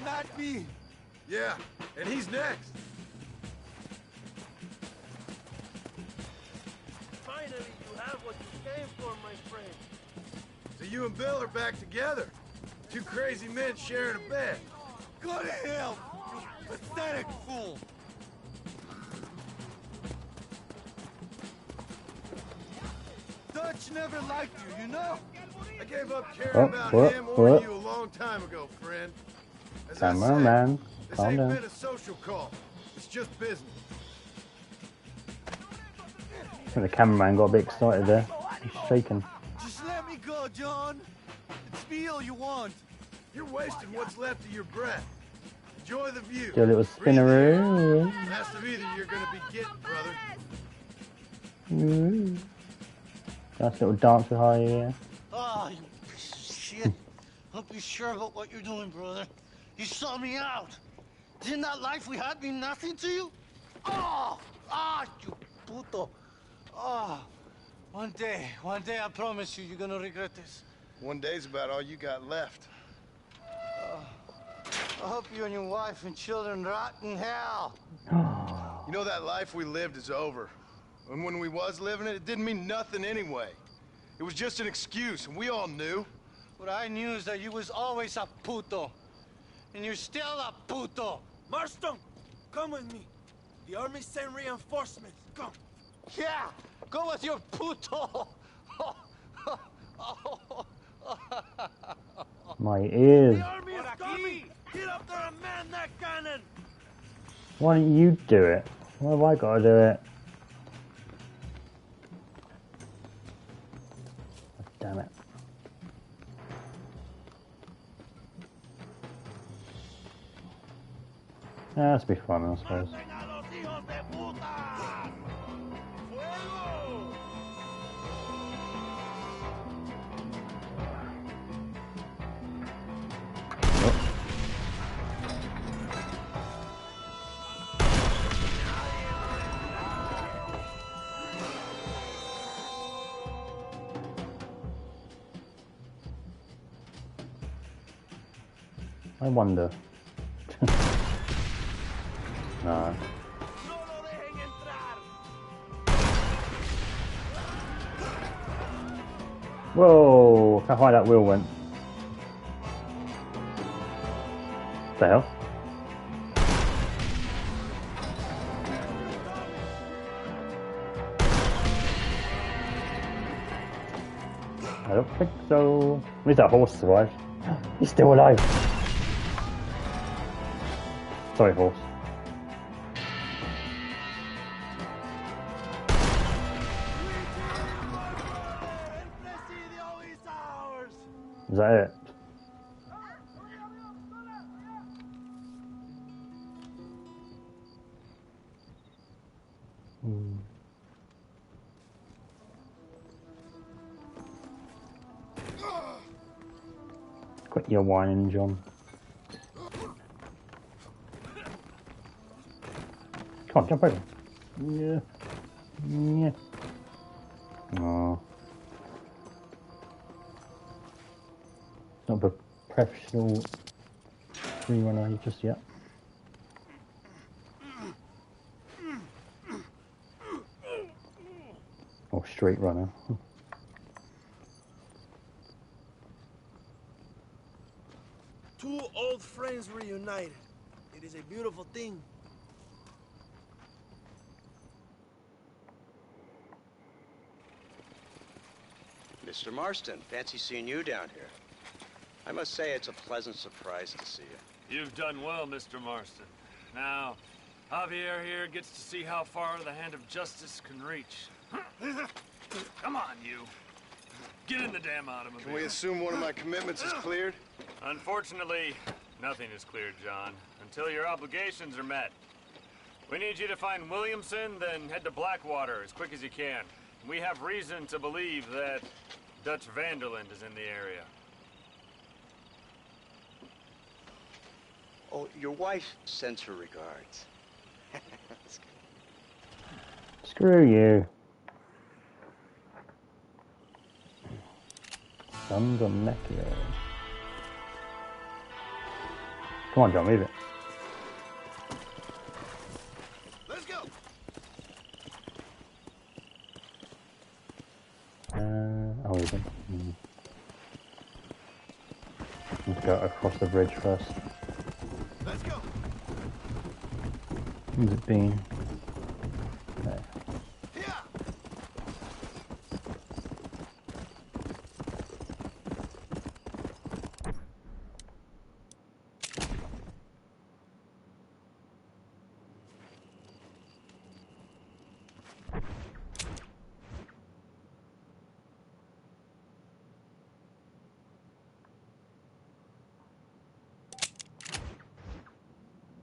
not me. Yeah, and he's next. Finally, you have what you came for, my friend. So you and Bill are back together. Two crazy men sharing a bed. Go to hell, you pathetic fool. Dutch never liked you, you know? I gave up caring Oh, about what, him or what? you a long time ago, friend. As I Cameraman, said, this calm ain't down. been a social call. It's just business. The cameraman got a bit excited there. He's shaking. Just let me go, John. It's Bill you want. You're wasting what's left of your breath. Enjoy the view. Do a little Breathe the air. spinneroo. Last of either you're gonna be getting, brother. Ooh. Nice little dance with her here. Ah, you piece of shit. Hope you're sure about what you're doing, brother. You saw me out. Didn't that life we had mean nothing to you? Oh, you puto. Oh, one day, I promise you, you're gonna regret this. One day's about all you got left. I hope you and your wife and children rot in hell. You know that life we lived is over. And when we was living it, it didn't mean nothing anyway. It was just an excuse, and we all knew. What I knew is that you was always a puto. And you're still a puto. Marston, come with me. The army sent reinforcements. Come. Yeah, go with your puto. My ears. The army is coming. Get up there and man that cannon. Why don't you do it? Why have I got to do it? Damn it. Yeah, that's be fun, I suppose. I wonder. No. Whoa! How high that wheel went. What the hell? I don't think so. At least that horse survived. He's still alive. Sorry, horse. Is that it? Quit your whining, John. Come on, jump over. Yeah. Yeah. Oh. Not a professional free runner just yet. Or street runner. Two old friends reunited. It is a beautiful thing. Mr. Marston, fancy seeing you down here. I must say it's a pleasant surprise to see you. You've done well, Mr. Marston. Now, Javier here gets to see how far the hand of justice can reach. Come on, you. Get in the damn automobile. Can we assume one of my commitments is cleared? Unfortunately, nothing is cleared, John, until your obligations are met. We need you to find Williamson, then head to Blackwater as quick as you can. We have reason to believe that Dutch Vanderland is in the area. Oh, your wife sends her regards. Screw you. Sons of Necchio. Come on, John, move it. Let's go. Oh, we did. Let's go across the bridge first. Let's go. Where's it been? There. Yeah.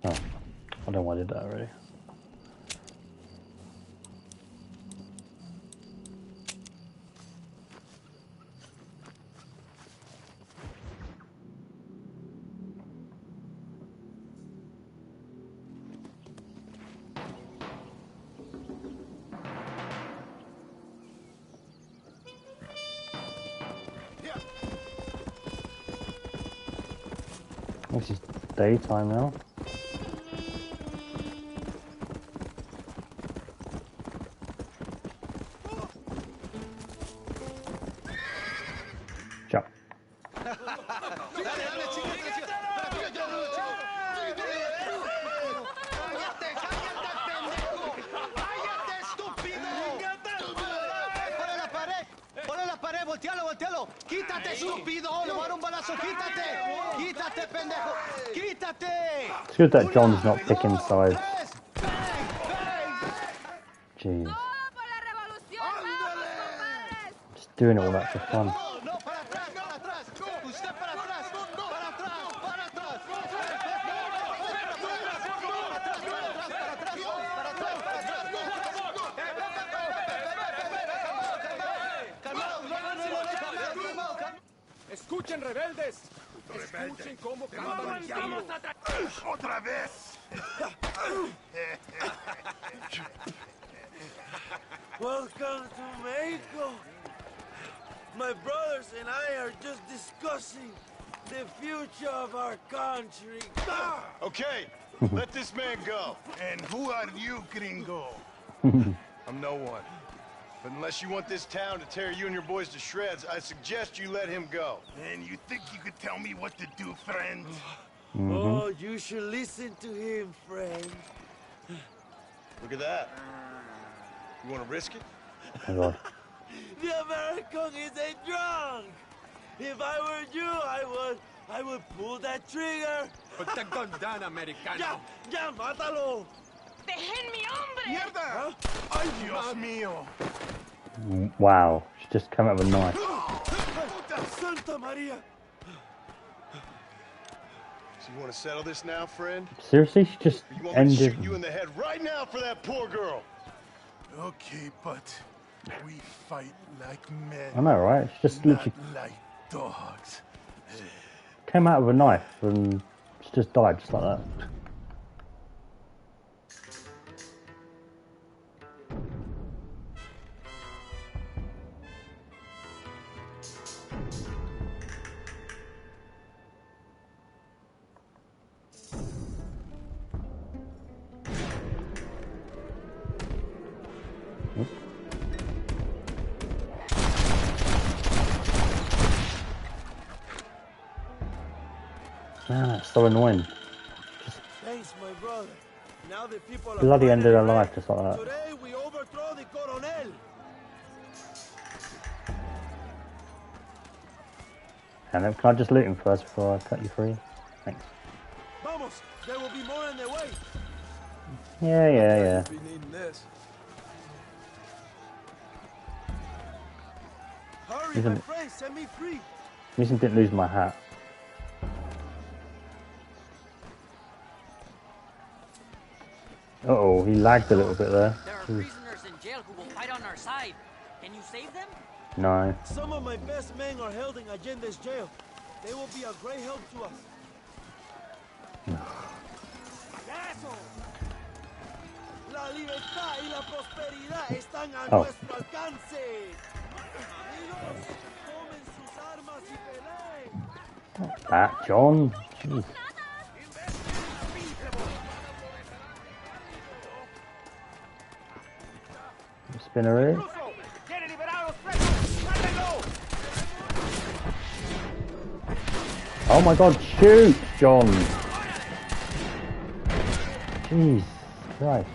Oh, I don't know why I did that already. This is daytime now. Jump. Voltealo. Quítate, estúpido. Le voy a dar un balazo. Quítate. Quítate, pendejo. Quítate. It's good that John's not picking sides. Jeez. Just doing all that for fun. No, para atrás. Usted para atrás. Para atrás. Escuchen, rebeldes. Escuchen cómo cantan mis tíos. Otra vez. Welcome to Mexico. My brothers and I are just discussing the future of our country. Okay, let this man go. And who are you, gringo? I'm no one. But unless you want this town to tear you and your boys to shreds, I suggest you let him go. And you think you could tell me what to do, friend? Oh, you should listen to him, friend. Look at that. You want to risk it? Oh my god. The American is a drunk. If I were you, I would pull that trigger. Put the gun down, americano. Ya, mátalo. ¡Dejen mi hombre! ¡Mierda! ¡Ay, Dios mío! Wow, she just came out with a knife. Puta Santa Maria. So you want to settle this now, friend? Seriously, she just Or you want me to ended. shoot you in the head right now for that poor girl? Okay, but we fight like men. I know, right? She just literally like dogs. came out with a knife and she just died just like that. Ah, it's so annoying. Thanks, my brother. Now the people are Bloody ended her finally life ready. just like that. Today we overthrow the Coronel. And can I just loot him first before I cut you free? Thanks. Vamos, there will be more on the way. Yeah. Be needing this. Hurry, Isn't my it- friend, set me free. Reason didn't lose my hat. Uh-oh, he lagged a little bit there. There are prisoners in jail who will fight on our side. Can you save them? No. Some of my best men are held in Allende's jail. They will be a great help to us. Eso. La libertad y la prosperidad están a nuestro alcance. Amigos, tomen sus armas y peleen. That, John. Jeez. Finneru. Oh my god, shoot, John! Jeez Christ.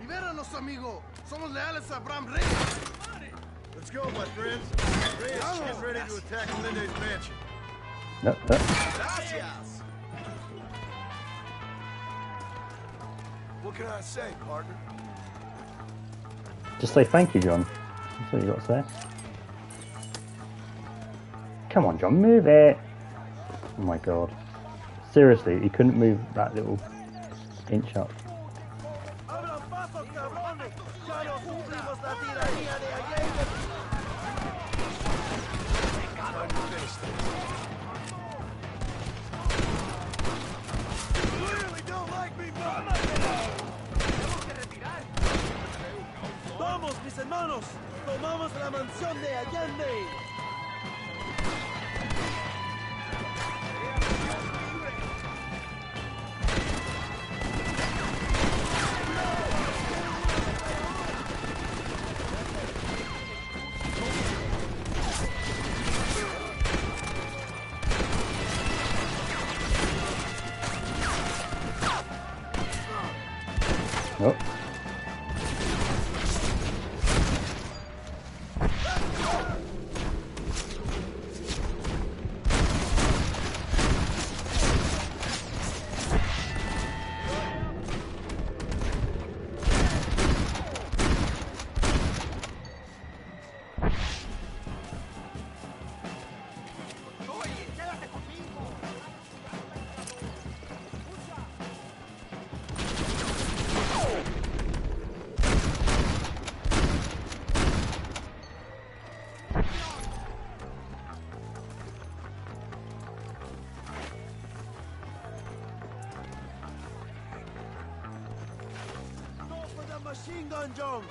Libéranos, amigo. Somos leales a Abraham Reyes. Let's go, my friends. Reyes, get ready to attack Linde's mansion. No. Gracias. What can I say, partner? Just say thank you, John. That's what you got to say. Come on, John, move it! Oh my god. Seriously, he couldn't move that little inch up. Vamos, mis hermanos, tomamos la mansión de Allende. Oh. Machine gun, John.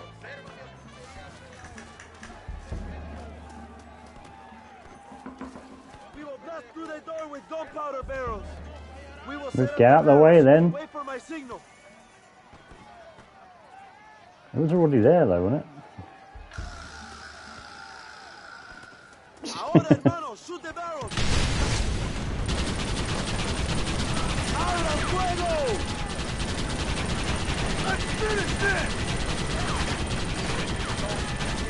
We will blast through the door with gunpowder barrels. We will Let's get out of the way then. Wait for my signal. It was already there though, wasn't it? Ahora, hermano, shoot the barrels. ¡Abra fuego! Let's finish this!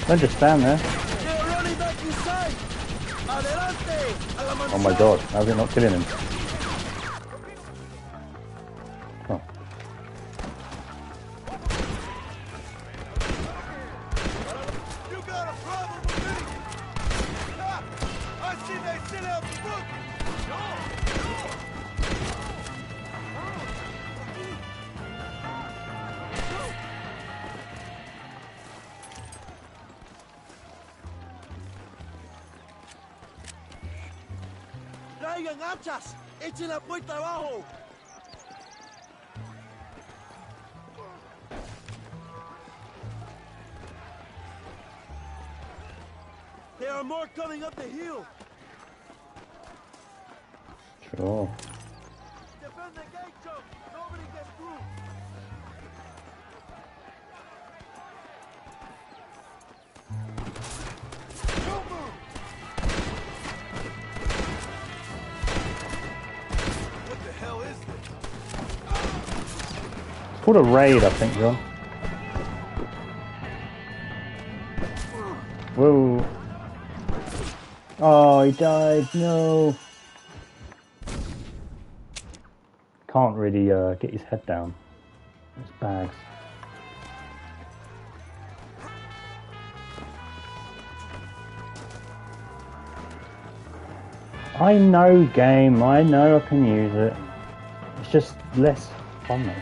Don't just stand there. They're running back inside. Adelante! A la Oh my god, how's it not killing him? Oh. You got a problem with me? Ah, I see they still have the book. Traigan hachas. Echen la puerta abajo. There are more coming up the hill. Sure. Defend the gate, Joe. Nobody gets through. Don't move. What the hell is this? It's called a raid, I think, John. Whoa. Oh, he died. No. Can't really get his head down. His bags. I know game. I know I can use it. It's just less fun though.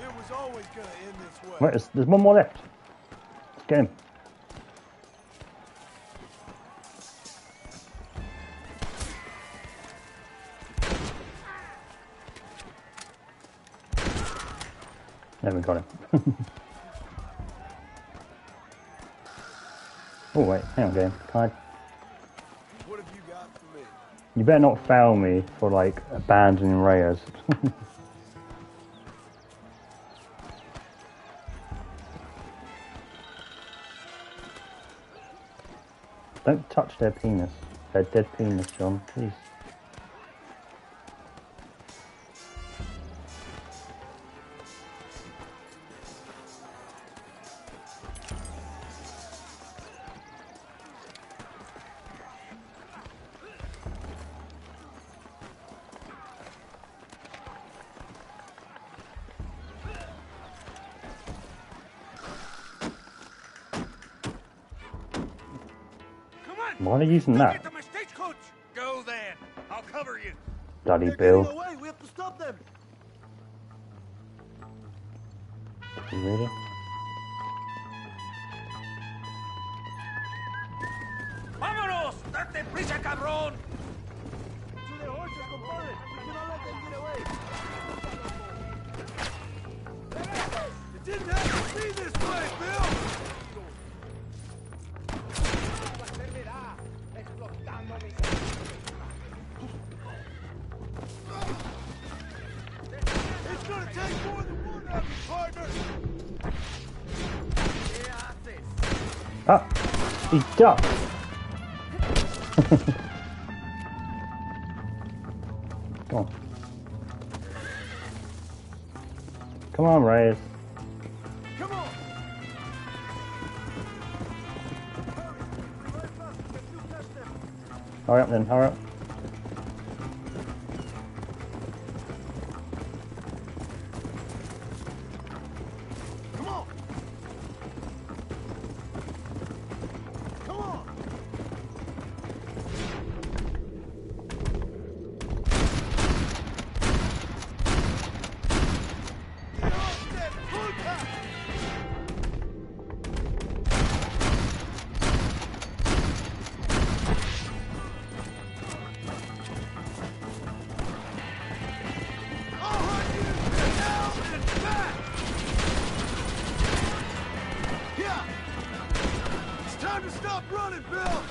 It was always gonna end this way. Wait, there's one more left. Let's get him. Haven't got him. Oh wait, hang on, game. Can I? What have you got for me? You better not fail me for like abandoning Reyes. Don't touch their penis. Their dead penis, John. Please. Why are they using that? Get to my stagecoach. Go then. I'll cover you. Bloody They're Bill. getting away. We have to stop them. Really? Vámonos. Date prisa, cabrón. To their horses, compadre. We cannot let them get away. It didn't have to be this way, Bill! It's gonna take more than one of you, partner! Ah! He ducked! Come on. Come on, Reyes. Come on! Hurry up then, hurry up. Come on! Come on! Get off that footpath! I'll hunt you down and back! Yeah! It's time to stop running, Bill!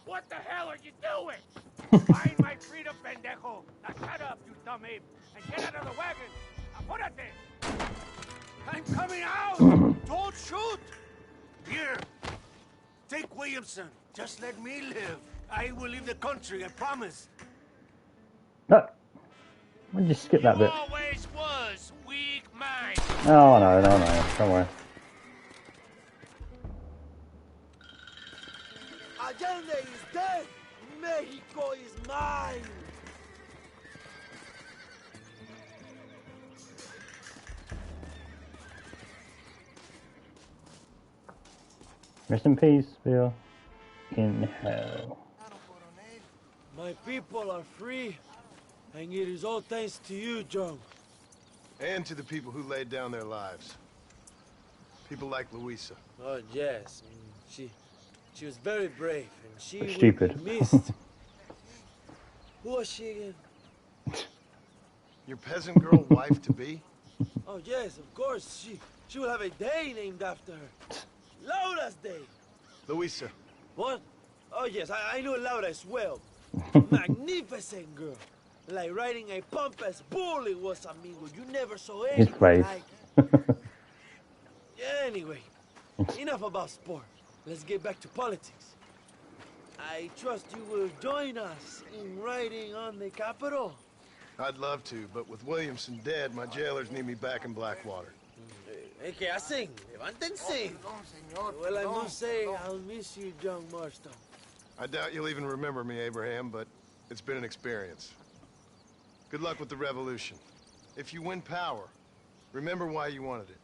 What the hell are you doing? Find my freedom, pendejo. Now shut up, you dumb ape, and get out of the wagon. Apúrate. I'm coming out. Don't shoot. Here. Take Williamson. Just let me live. I will leave the country, I promise. No! Why did you skip that bit? Always was weak mind. Oh no, no, no, don't worry. Allende is dead. Mexico is mine. Rest in peace, Bill. In hell. My people are free, and it is all thanks to you, John. And to the people who laid down their lives. People like Luisa. Oh yes, she was very brave, and she will Stupid. be missed. Who was she again? Your peasant girl wife to be? Oh yes, of course. She will have a day named after her. Laura's Day. Luisa. What? Oh yes, I know Laura as well. Magnificent girl. Like riding a pompous bull it was, amigo. You never saw His anything face. like it. Anyway, enough about sport. Let's get back to politics. I trust you will join us in riding on the Capitol. I'd love to, but with Williamson dead, my jailers need me back in Blackwater. ¿Qué hacen? Levántense. Well, I must say, I'll miss you, John Marston. I doubt you'll even remember me, Abraham, but it's been an experience. Good luck with the revolution. If you win power, remember why you wanted it.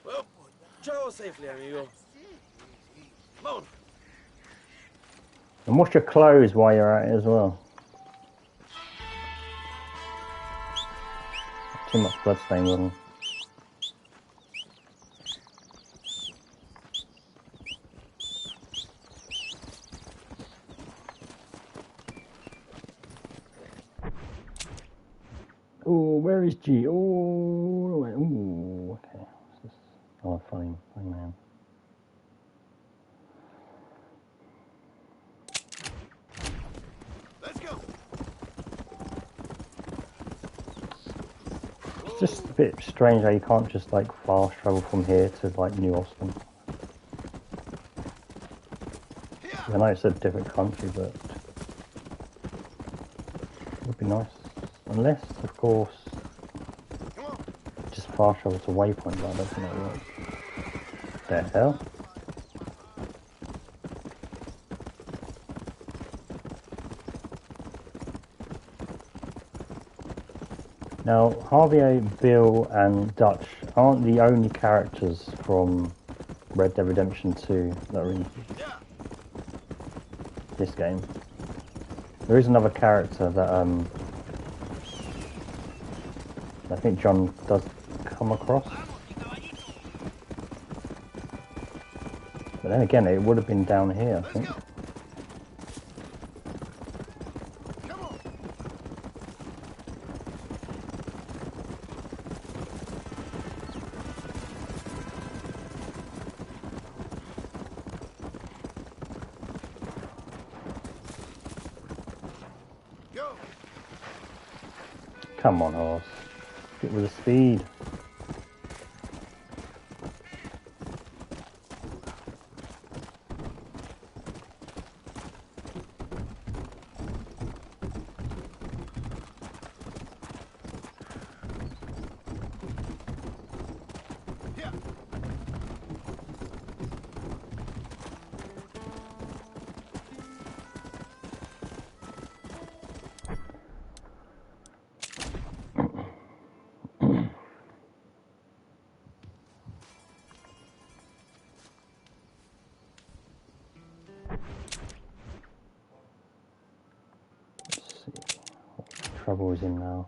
Well, travel safely, amigo. Come And wash your clothes while you're at it as well. Too much bloodstains on them. Oh, where is G? Oh, ooh, okay. What's this? Oh, funny man. Let's go. It's just a bit strange how you can't just like fast travel from here to like New Austin. I know it's a different country, but it would be nice. Unless, of course, just fast travel to Waypoint, but I don't think that works. The hell? Now, Javier, Bill, and Dutch aren't the only characters from Red Dead Redemption 2 that are in this game. There is another character that I think John does come across. But then again, it would have been down here, I think. Come on, horse. Get with the speed. Trouble is in now.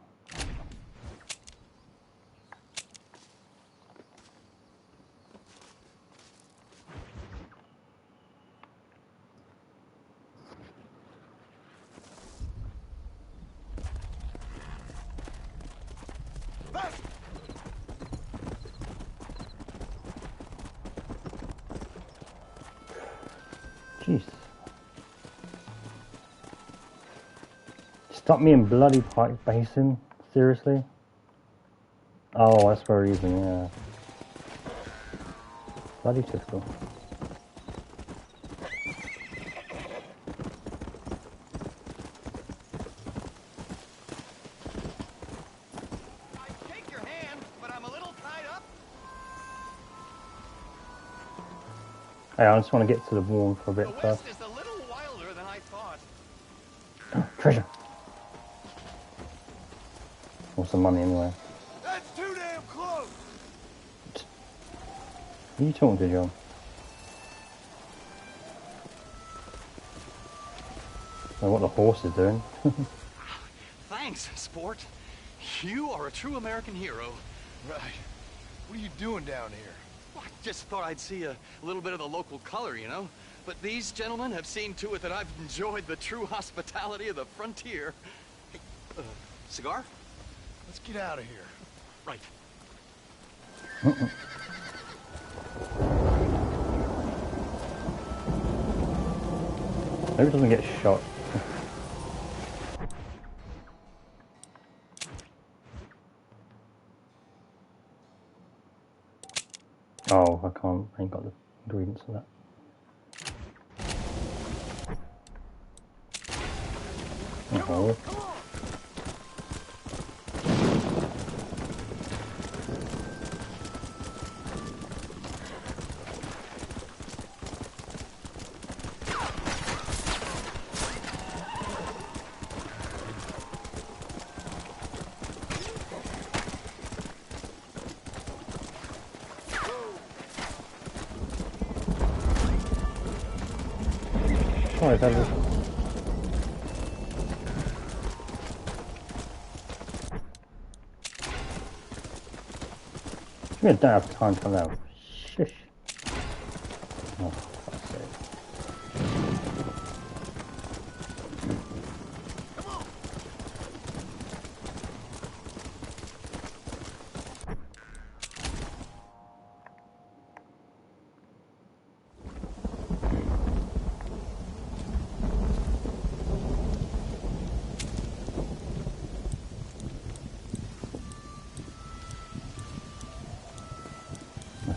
Jeez. Stop me in bloody Pike Basin? Seriously? Oh, that's for a reason, yeah. Bloody typical. I take your hand, but I'm a little tied up. Hey, I just want to get to the warm for a bit first. The West is a little wilder than I thought. Treasure! Or some money anyway. That's too damn close. Who are you talking to, John? I know what the horse is doing. Thanks, sport. You are a true American hero. Right. What are you doing down here? Well, I just thought I'd see a little bit of the local color, you know? But these gentlemen have seen to it that I've enjoyed the true hospitality of the frontier. Hey, cigar? Let's get out of here. Right. Hope it doesn't get shot. Oh, I ain't got the ingredients for that. Oh. Sorry, that is. I don't have time for that. Shush. Oh, for fuck's sake.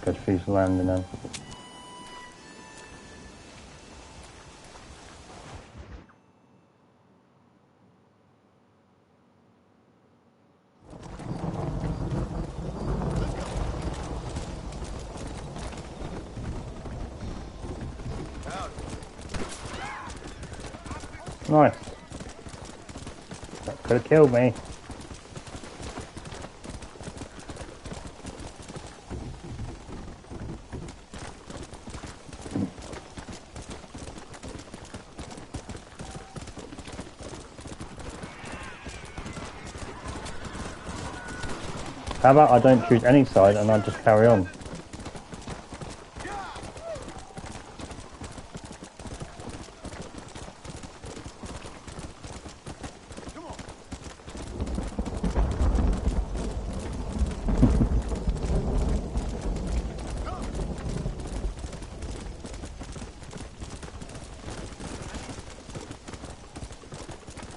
go to Fuse Landing then. Nice. That could have killed me. How about I don't choose any side and I just carry on?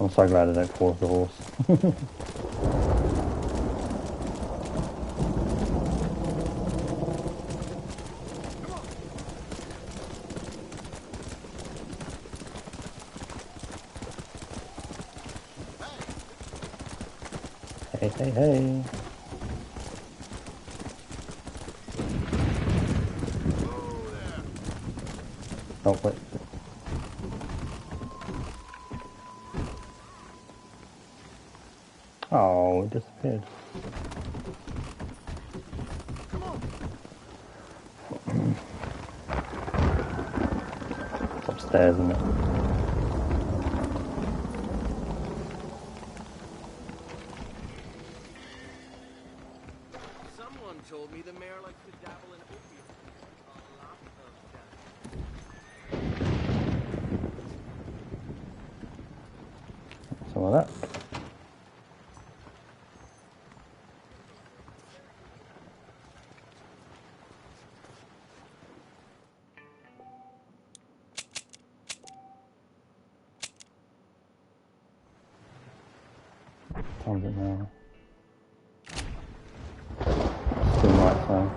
I'm so glad I don't fall off the horse. Hey, hey, hey. Oh, wait. Oh, it disappeared. It's upstairs, isn't it? Someone told me the mayor likes to dabble in opium. A lot of that. Some of that. What time is it now? Still night time.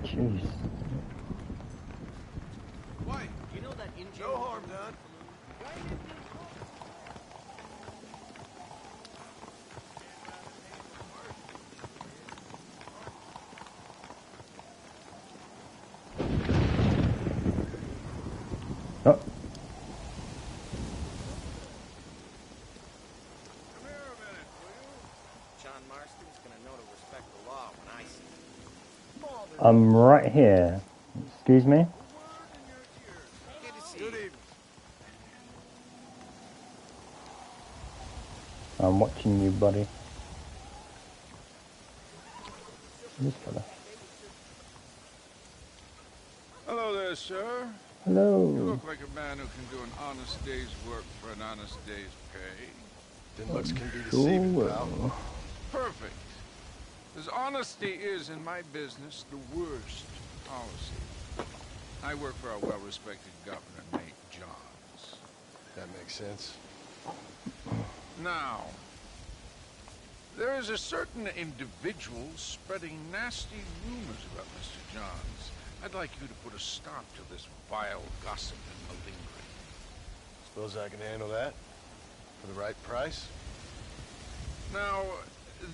Jeez. Why? You know that engine? No harm done. Oh. Come here a minute, will you? John Marston's gonna know to respect the law when I see him. I'm right here. Excuse me? Good to see Good you. evening. I'm watching you, buddy. This fella. Hello there, sir. Hello. You look like a man who can do an honest day's work for an honest day's pay. Then looks can be Sure deceiving, will. pal. Perfect. As honesty is in my business the worst policy. I work for a well-respected governor named Johns. That makes sense. Now, there is a certain individual spreading nasty rumors about Mr. Johns. I'd like you to put a stop to this vile gossip and malingering. Suppose I can handle that? For the right price? Now,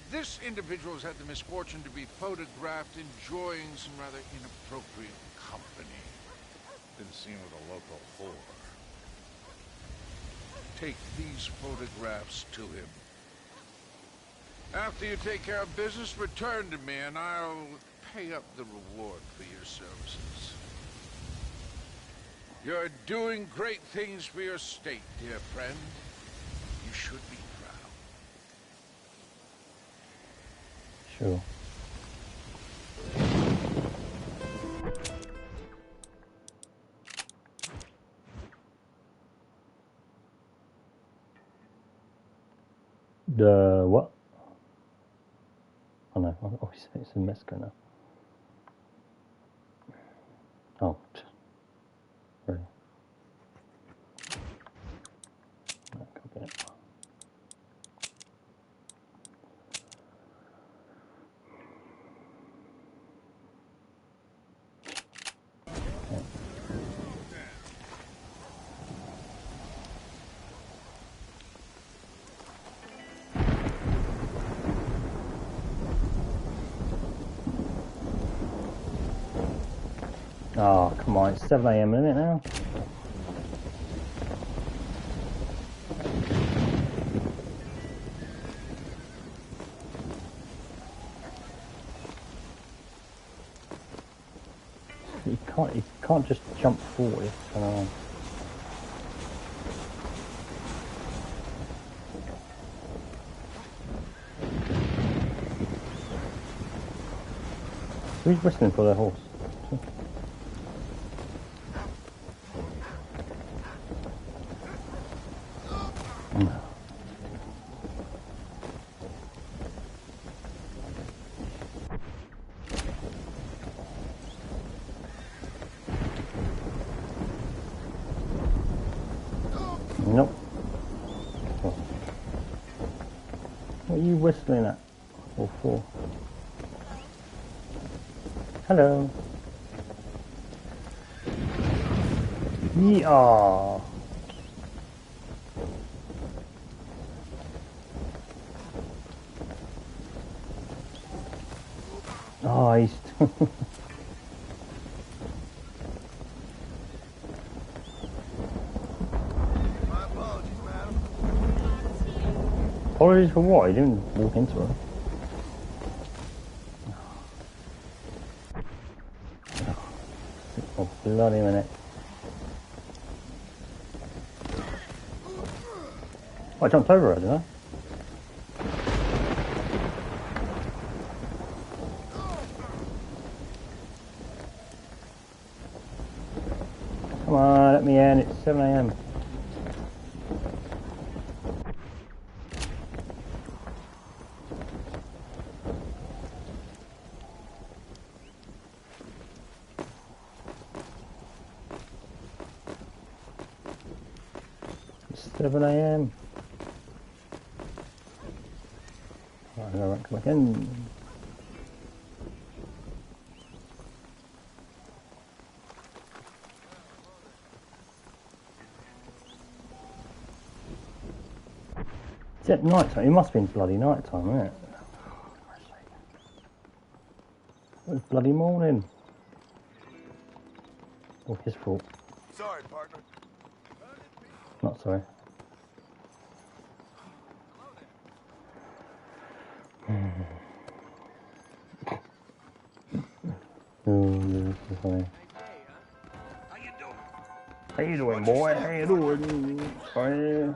this individual has had the misfortune to be photographed enjoying some rather inappropriate company. Been seen with a local whore. Take these photographs to him. After you take care of business, return to me and I'll pay up the reward for your services. You're doing great things for your state, dear friend. You should be proud. Sure. The what? Oh no. Oh, it's in Mexico now. Oh. Really? No, copy it. Oh, come on, it's 7 AM, isn't it now? You can't just jump forward. Who's whistling for their horse? Nope. What are you whistling at? Or for? Hello. Yeah. Oh, he's... My apologies, madam. Apologies for what? He didn't walk into her. Oh, bloody minute. Oh, I jumped over her, didn't I? Come on, let me in. It's 7 AM. It's 7 AM. Right, I won't come back in. It's at night time. It must have been bloody night time, isn't it? It was bloody morning. Oh, his fault. Sorry, partner. Not sorry. Oh, this is funny. How you doing, boy? How you doing? Sorry.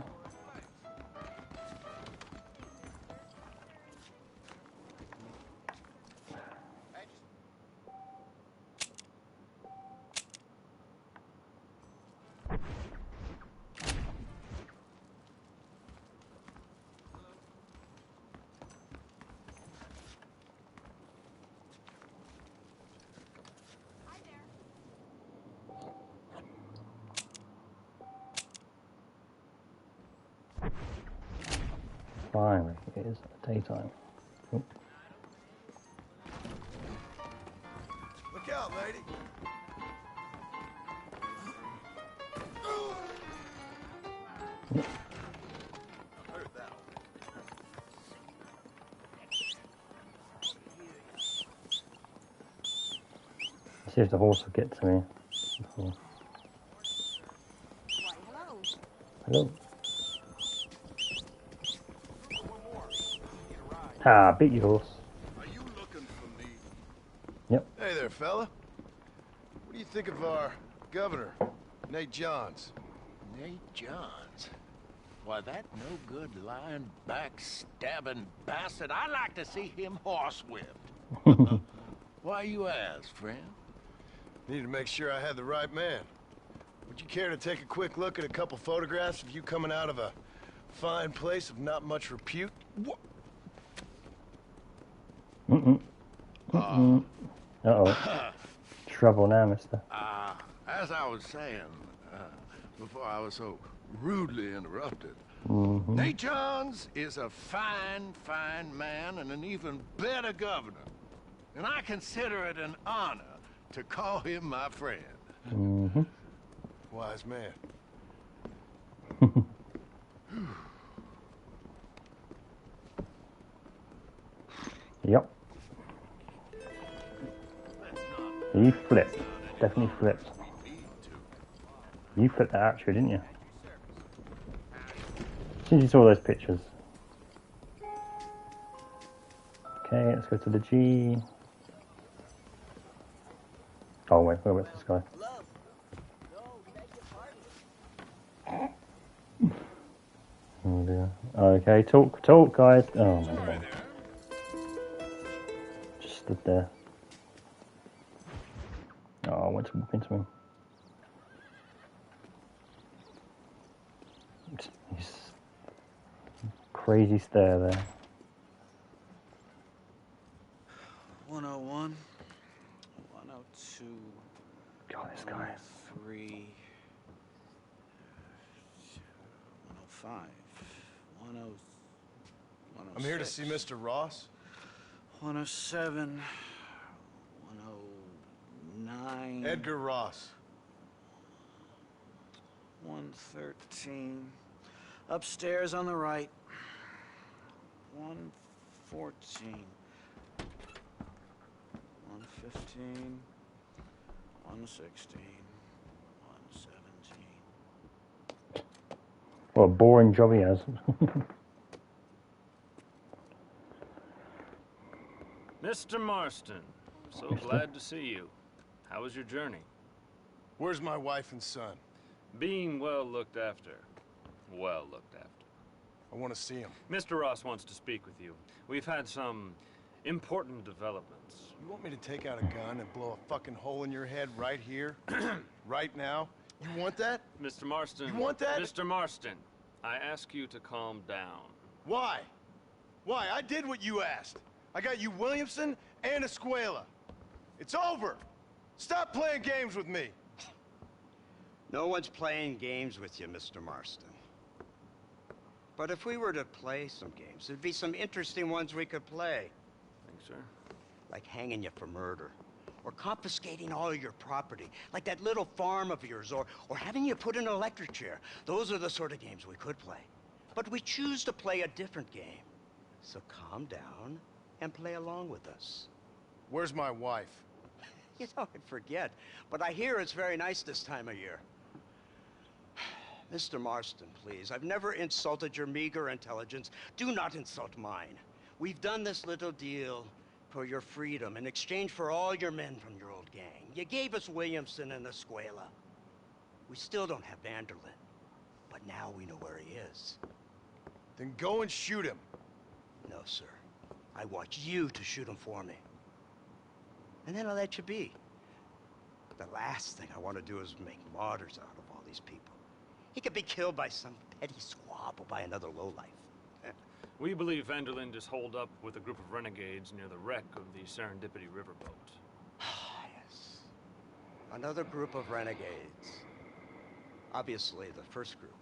Finally, it is daytime. Oh. Look out, lady. Yep. Heard that Let's see if the horse will get to me. Before. Hello. Ah, beat your horse. Are you looking for me? Yep. Hey there, fella. What do you think of our governor, Nate Johns? Nate Johns? Why, that no-good, lying, backstabbing bastard. I'd like to see him horsewhipped. Why you ask, friend? Needed to make sure I had the right man. Would you care to take a quick look at a couple photographs of you coming out of a fine place of not much repute? What Uh-oh. Trouble now, mister. As I was saying, before I was so rudely interrupted, Nate Johns is a fine, fine man and an even better governor. And I consider it an honor to call him my friend. Wise man. Yep. He flipped. Definitely flipped. You flipped that actually, didn't you? Since you saw those pictures. Okay, let's go to the G. Oh wait, where's this guy? Oh dear. Okay, talk guys. Oh my god. Just stood there. Oh, I went to walk into him. He's crazy stare there. 101, 102, God, this guy. 103, 105, 106. I'm here to see Mr. Ross. 107, 109. Edgar Ross. 113. Upstairs on the right. 114. 115. 116. 117. What a boring job he has. Mr. Marston, so glad to see you. How was your journey? Where's my wife and son? Being well looked after. Well looked after. I want to see him. Mr. Ross wants to speak with you. We've had some important developments. You want me to take out a gun and blow a fucking hole in your head right here? Right now? You want that? Mr. Marston. You want that? Mr. Marston, I ask you to calm down. Why? Why? I did what you asked. I got you Williamson and Escuela. It's over. Stop playing games with me. No one's playing games with you, Mr. Marston. But if we were to play some games, there'd be some interesting ones we could play. Thanks, sir. Like hanging you for murder. Or confiscating all your property. Like that little farm of yours. Or having you put in an electric chair. Those are the sort of games we could play. But we choose to play a different game. So calm down and play along with us. Where's my wife? You know, I forget. But I hear it's very nice this time of year. Mr. Marston, please. I've never insulted your meager intelligence. Do not insult mine. We've done this little deal for your freedom in exchange for all your men from your old gang. You gave us Williamson and Escuela. We still don't have Vanderlyn. But now we know where he is. Then go and shoot him. No, sir. I want you to shoot him for me. And then I'll let you be. The last thing I want to do is make martyrs out of all these people. He could be killed by some petty squabble by another lowlife. We believe Vanderlyn is holed up with a group of renegades near the wreck of the Serendipity riverboat. Yes. Another group of renegades. Obviously, the first group,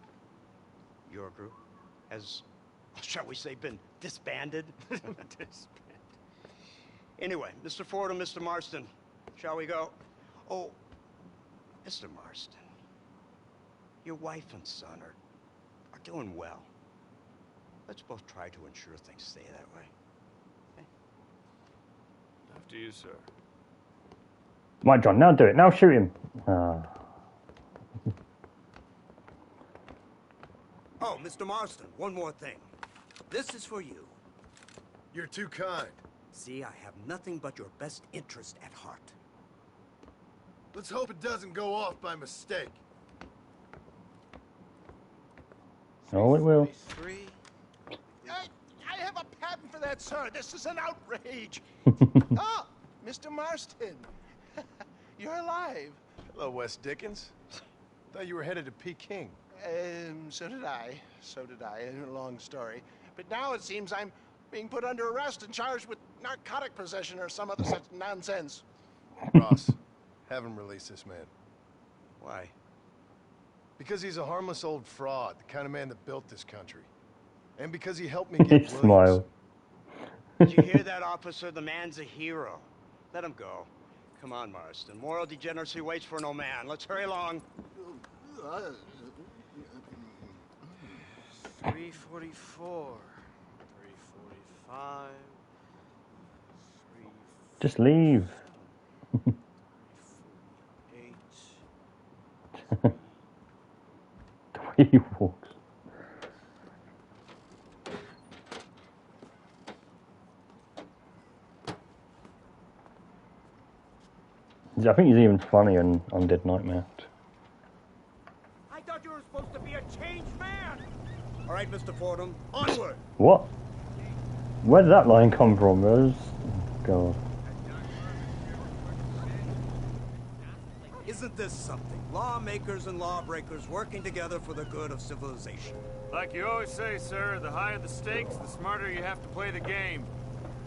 your group, has, shall we say, been disbanded? Anyway, Mr. Ford and Mr. Marston, shall we go? Oh, Mr. Marston, your wife and son are doing well. Let's both try to ensure things stay that way. Okay? After you, sir. Right, John, now do it. Now shoot him. Oh, Mr. Marston, one more thing. This is for you. You're too kind. See, I have nothing but your best interest at heart. Let's hope it doesn't go off by mistake. Oh, it will. I have a patent for that, sir. This is an outrage. Ah, Mr. Marston. You're alive. Hello, Wes Dickens. Thought you were headed to Peking. So did I. So did I. A long story. But now it seems I'm being put under arrest and charged with narcotic possession or some other such nonsense. Ross, have him release this man. Why? Because he's a harmless old fraud, the kind of man that built this country. And because he helped me get Williams. Smile. Did you hear that, officer? The man's a hero. Let him go. Come on, Marston. Moral degeneracy waits for no man. Let's hurry along. 344. 345. Just leave. 8. The way he walks. I think he's even funnier on Dead Nightmare. I thought you were supposed to be a changed man. All right, Mr. Fordham, onward. What? Where did that line come from? God. Isn't this something? Lawmakers and lawbreakers working together for the good of civilization. Like you always say, sir, the higher the stakes, the smarter you have to play the game.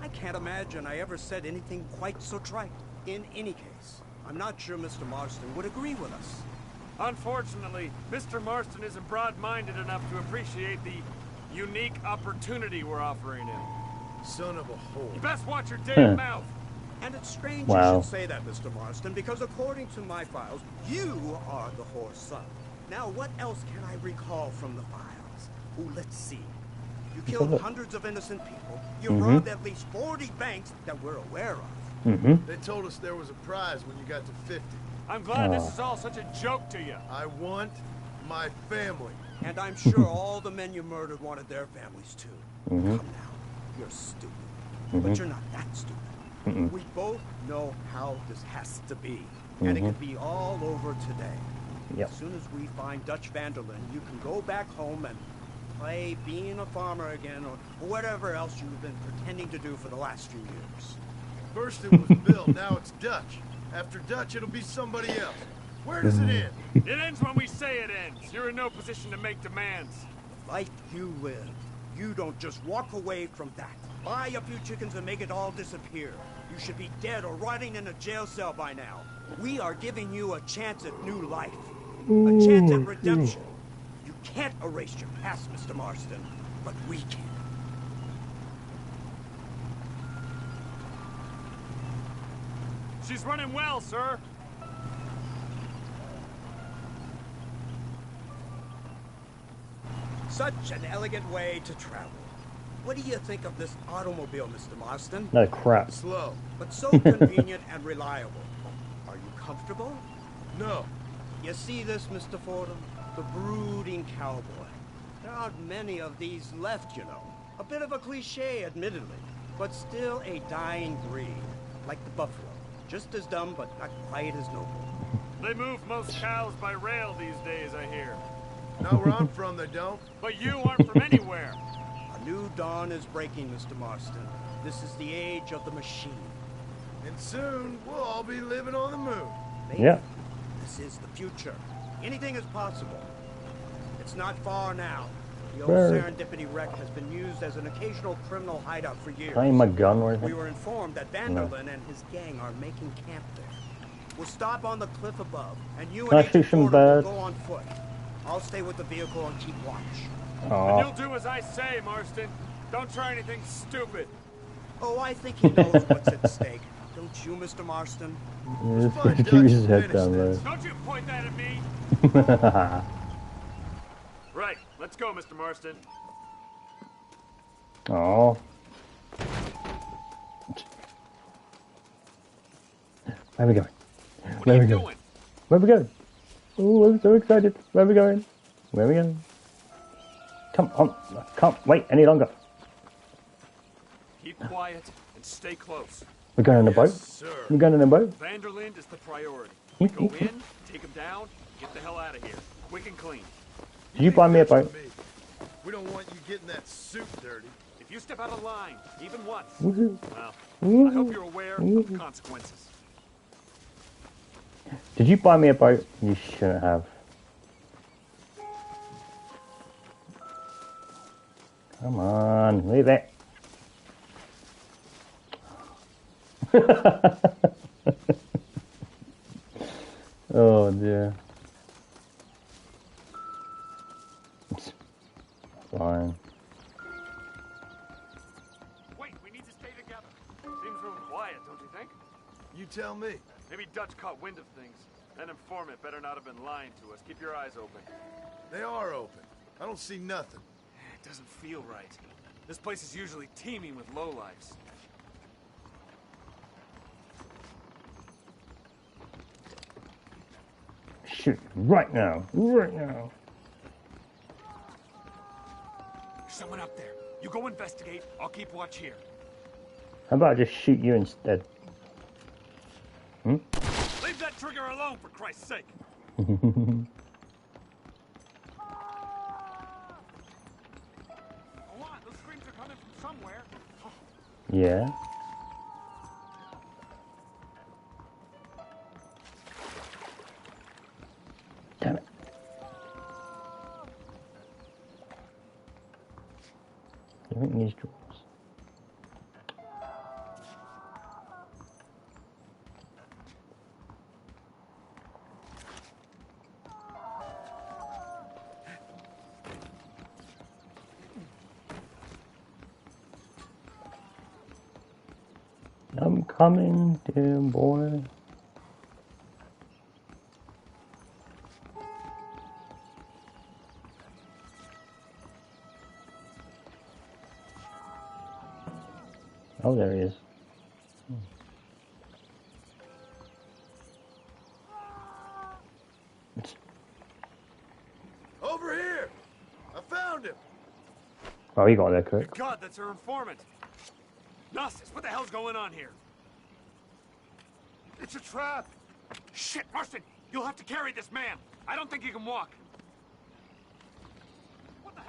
I can't imagine I ever said anything quite so trite. In any case, I'm not sure Mr. Marston would agree with us. Unfortunately, Mr. Marston isn't broad-minded enough to appreciate the unique opportunity we're offering him. Son of a whore. You best watch your damn mouth. And it's strange Wow. you should say that, Mr. Marston, because according to my files, you are the whore's son. Now, what else can I recall from the files? Oh, let's see. You killed hundreds of innocent people. You robbed at least 40 banks that we're aware of. They told us there was a prize when you got to 50. I'm glad this is all such a joke to you. I want my family. And I'm sure all the men you murdered wanted their families too. Come now, you're stupid. But you're not that stupid. We both know how this has to be. And it could be all over today. Yep. As soon as we find Dutch Vanderlyn, you can go back home and play being a farmer again or whatever else you've been pretending to do for the last few years. First it was Bill, now it's Dutch. After Dutch, it'll be somebody else. Where does it end? It ends when we say it ends. You're in no position to make demands. The life you live, you don't just walk away from that. Buy a few chickens and make it all disappear. You should be dead or rotting in a jail cell by now. We are giving you a chance at new life. A chance at redemption. You can't erase your past, Mr. Marston, but we can. She's running well, sir. Such an elegant way to travel. What do you think of this automobile, Mr. Marston? No crap. Slow. But so convenient and reliable. Are you comfortable? No. You see this, Mr. Fordham? The brooding cowboy. There aren't many of these left, you know. A bit of a cliche, admittedly, but still a dying breed. Like the buffalo. Just as dumb, but not quite as noble. They move most cows by rail these days, I hear. Not where I'm from, they don't. But you aren't from anywhere. A new dawn is breaking, Mr. Marston. This is the age of the machine. And soon, we'll all be living on the moon. Maybe. Yeah. This is the future. Anything is possible. It's not far now. The old Very. Serendipity wreck has been used as an occasional criminal hideout for years. Can I aim my gun or anything? We were informed that Vanderlyn and his gang are making camp there. We'll stop on the cliff above, and you Can I and shoot Agent some Porter will birds? go on foot. I'll stay with the vehicle and keep watch. And Aw. you'll do as I say, Marston. Don't try anything stupid. Oh, I think he knows what's at stake. Don't you, Mr. Marston? Yeah, just keep his head down low. Don't you point that at me. Right, let's go, Mr. Marston. Oh. Where are we going? Where are we going? Where are we going? Oh, I'm so excited. Where are we going? Where are we going? Come on. Can't wait any longer. Keep quiet and stay close. We're going on a boat? Sir. We're going on a boat? Vanderlyn is the priority. We go in, take him down, get the hell out of here. Quick and clean. Did you buy me a boat? We don't want you getting that suit dirty. If you step out of line, even once, Woohoo. well, I hope you're aware of the consequences. Did you buy me a boat? You shouldn't have. Come on, leave it. Oh dear. Fine. Wait, we need to stay together. Seems real quiet, don't you think? You tell me. Maybe Dutch caught wind of things. That informant better not have been lying to us. Keep your eyes open. They are open. I don't see nothing. It doesn't feel right. This place is usually teeming with lowlifes. Shoot, right now. Right now. There's someone up there. You go investigate. I'll keep watch here. How about I just shoot you instead? Hmm? Leave that trigger alone, for Christ's sake. Hold on, those screams are coming from somewhere. Yeah. Damn it. I think these drawers. I'm coming, dear boy. Oh, there he is. Over here! I found him! Oh, he got there quick. God, that's her informant. Gnosis, what the hell's going on here? It's a trap! Shit, Marston! You'll have to carry this man. I don't think he can walk.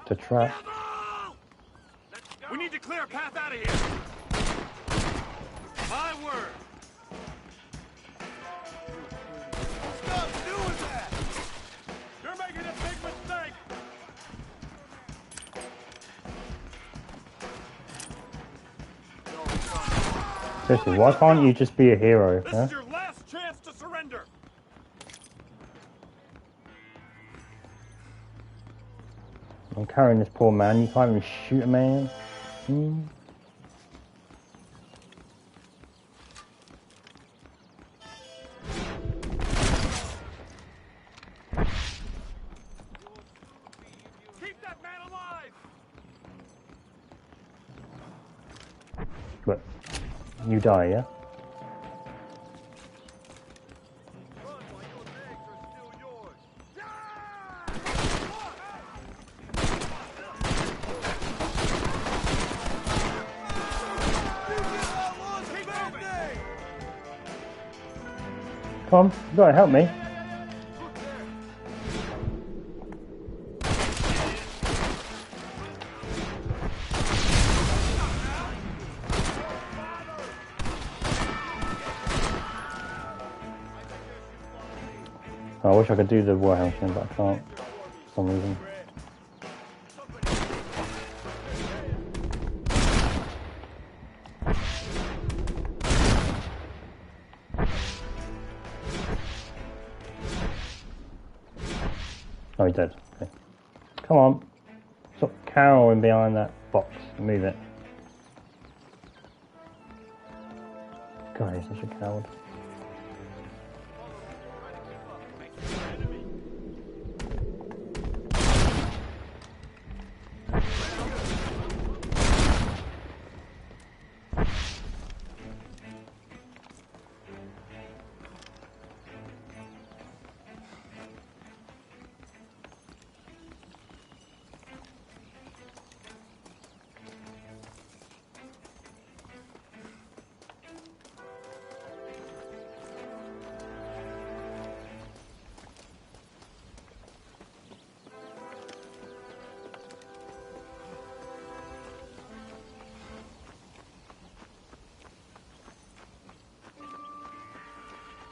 To trap. We need to clear a path out of here. My word. Stop doing that! You're making a big mistake. Seriously, why can't you just be a hero, This huh? is your last chance to surrender. I'm carrying this poor man, you can't even shoot a man. Hmm? Keep that man alive. But you die, yeah? Come on, you gotta help me. I wish I could do the warehouse thing, but I can't for some reason. Oh, he's dead. Okay. Come on. Stop cowering behind that box. Move it. God, he's such a coward.